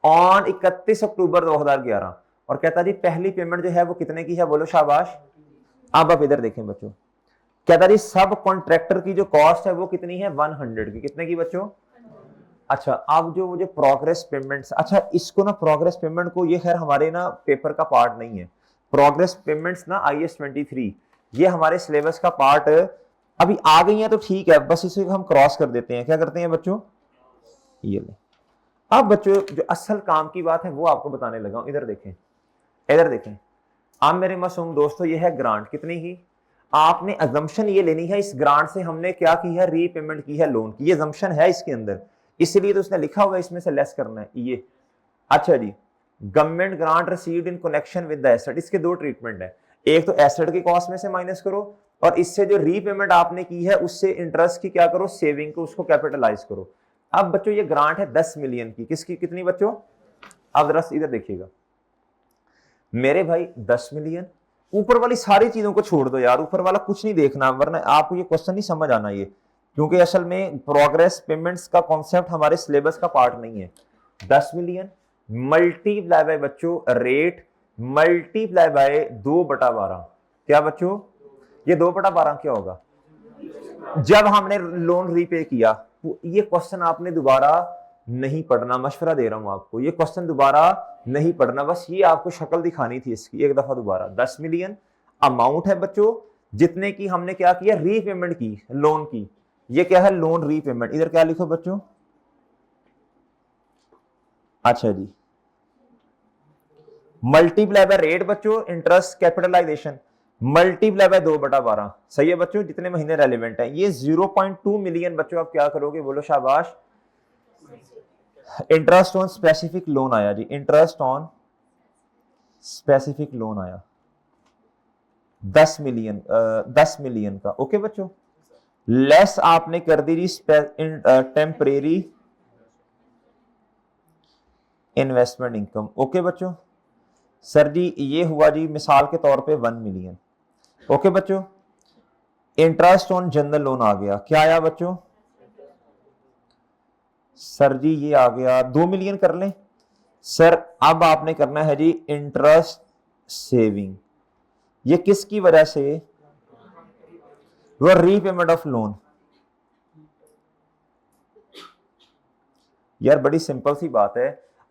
ऑन 31 अक्टूबर 2011। और कहता जी पहली पेमेंट जो है वो कितने की है, बोलो शाबाश। अब आप इधर देखें बच्चों, कहता जी सब कॉन्ट्रैक्टर की जो कॉस्ट है वो कितनी है, 100 की, कितने की बच्चों। अच्छा अब जो मुझे प्रोग्रेस पेमेंट्स, अच्छा इसको ना प्रोग्रेस पेमेंट को, ये खैर हमारे ना पेपर का पार्ट नहीं है, प्रोग्रेस पेमेंट्स ना IAS 23 ये हमारे सिलेबस का पार्ट अभी आ गई है तो ठीक है, बस इसे हम क्रॉस कर देते हैं। क्या करते हैं बच्चों, ये ले। अब बच्चों जो असल काम की बात है वो आपको बताने लगा हूं, इधर देखें, इधर देखें। अब मेरे मासूम दोस्तों ये है ग्रांट, कितनी की, आपने अजम्पशन ये लेनी है, इस ग्रांट से हमने क्या की है, रीपेमेंट की है लोन की, ये अजम्पशन है इसके अंदर, इसलिए तो उसने लिखा हुआ इसमें से लेस करना है ये। अच्छा जी, government grant received in connection with the asset, इसके दो ट्रीटमेंट है, एक तो एसेट की कॉस्ट में से माइनस करो, और इससे जो रीपेमेंट आपने की है उससे इंटरेस्ट की क्या करो, सेविंग को, उसको कैपिटलाइज करो। अब बच्चों ये ग्रांट है 10 मिलियन की, किसकी, कितनी बच्चों, अब जरा इधर देखिएगा मेरे भाई, 10 मिलियन, ऊपर वाली सारी चीजों को छोड़ दो यार, ऊपर वाला कुछ नहीं देखना, वरना आपको ये क्वेश्चन नहीं समझ आना ये, क्योंकि असल में प्रोग्रेस पेमेंट्स का कॉन्सेप्ट हमारे सिलेबस का पार्ट नहीं है। 10 मिलियन मल्टीप्लाई बाय बच्चों रेट मल्टीप्लाई बाय 2/12, क्या बच्चों, ये 2/12 क्या होगा, जब हमने लोन रीपे किया। ये क्वेश्चन आपने दोबारा नहीं पढ़ना, मशवरा दे रहा हूं आपको, ये क्वेश्चन दोबारा नहीं पढ़ना, बस ये आपको शक्ल दिखानी थी इसकी एक दफा दोबारा। 10 मिलियन अमाउंट है बच्चों जितने की हमने क्या किया, रीपेमेंट की लोन की, ये क्या है, लोन रीपेमेंट। इधर क्या लिखो बच्चों, अच्छा जी, मल्टीप्लाई बाय रेट बच्चों इंटरेस्ट कैपिटलाइजेशन मल्टीप्लाई बाय 2/12, सही है बच्चों, जितने महीने रेलिवेंट है। ये 0.2 मिलियन बच्चों आप क्या करोगे, बोलो शाबाश। इंटरेस्ट ऑन स्पेसिफिक लोन आया जी, इंटरेस्ट ऑन स्पेसिफिक लोन आया 10 मिलियन, 10 मिलियन का, ओके बच्चों। लेस आपने कर दी जी टेम्परेरी इन्वेस्टमेंट इनकम, ओके बच्चों। सर जी ये हुआ जी मिसाल के तौर पे 1 मिलियन, ओके बच्चों। इंटरेस्ट ऑन जनरल लोन आ गया, क्या आया बच्चों, सर जी ये आ गया 2 मिलियन कर लें। सर अब आपने करना है जी इंटरेस्ट सेविंग, ये किसकी वजह से, वो रीपेमेंट ऑफ लोन। यार बड़ी सिंपल सी बात है,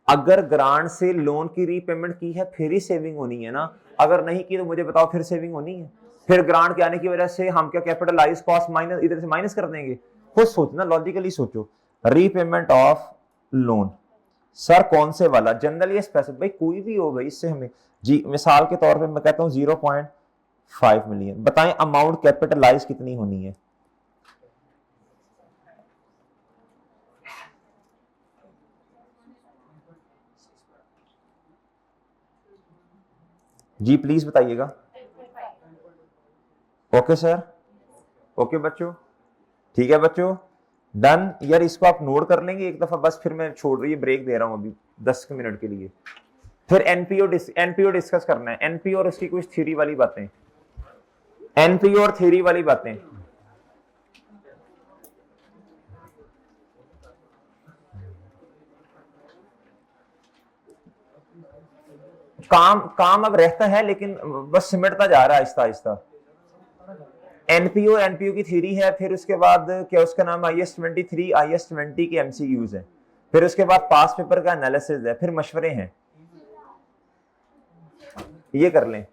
अगर ग्रांट से लोन की रीपेमेंट की है फिर ही सेविंग होनी है ना, अगर नहीं की तो मुझे बताओ फिर सेविंग होनी है, फिर ग्रांट के आने की वजह से हम क्या कैपिटलाइज कॉस्ट माइनस, इधर से माइनस कर देंगे। खुद सोचना, लॉजिकली सोचो, रीपेमेंट ऑफ लोन, सर कौन से वाला, जनरल या स्पेसिफिक, भाई कोई भी हो भाई, इससे हमें जी मिसाल के तौर पे मैं कहता हूं 0.5 मिलियन, बताएं अमाउंट कैपिटलाइज कितनी होनी है, जी प्लीज बताइएगा। ओके सर, ओके बच्चों, ठीक है बच्चों, डन। यार इसको आप नोट कर लेंगे एक दफा बस, फिर मैं छोड़ रही है, ब्रेक दे रहा हूं अभी 10 मिनट के लिए। फिर एनपीओ डिस्कस करना है, एनपीओ और उसकी कुछ थ्योरी वाली बातें, एनपीओ और थ्योरी वाली बातें। काम अब रहता है लेकिन बस सिमटता जा रहा है आहिस्ता आहिस्ता। एनपीओ की थ्योरी है, फिर उसके बाद क्या उसका नाम IAS 23 IAS 20 के MCQs है। फिर उसके बाद पास पेपर का एनालिसिस है, फिर मशवरे हैं, ये कर लें।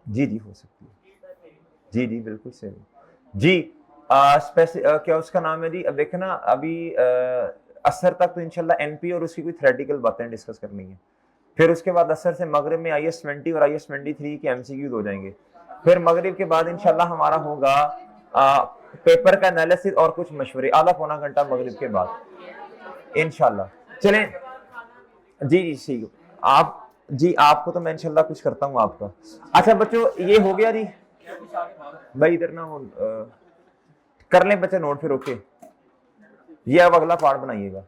जी जी हो सकती है, जी जी बिल्कुल सही जी। क्या उसका नाम है जी, अब देखे ना अभी असर तक तो इंशाल्लाह एनपी और उसकी कोई थ्योरेटिकल बातें डिस्कस करनी है, फिर उसके बाद असर से मगरिब में IS-20 और IS-23 के MCQs हो जाएंगे, फिर मगरिब के बाद इंशाल्लाह हमारा होगा पेपर का एनालिसिस और कुछ मशवरे, आधा पौना घंटा मगरिब के बाद इंशाल्लाह। चलें जी जी ठीक, आप जी आपको तो मैं इंशाल्लाह कुछ करता हूँ आपका। अच्छा बच्चों ये हो गया जी, भाई इधर ना हो, कर लें बच्चे नोट फिर, ओके। ये अब अगला पार्ट बनाइएगा।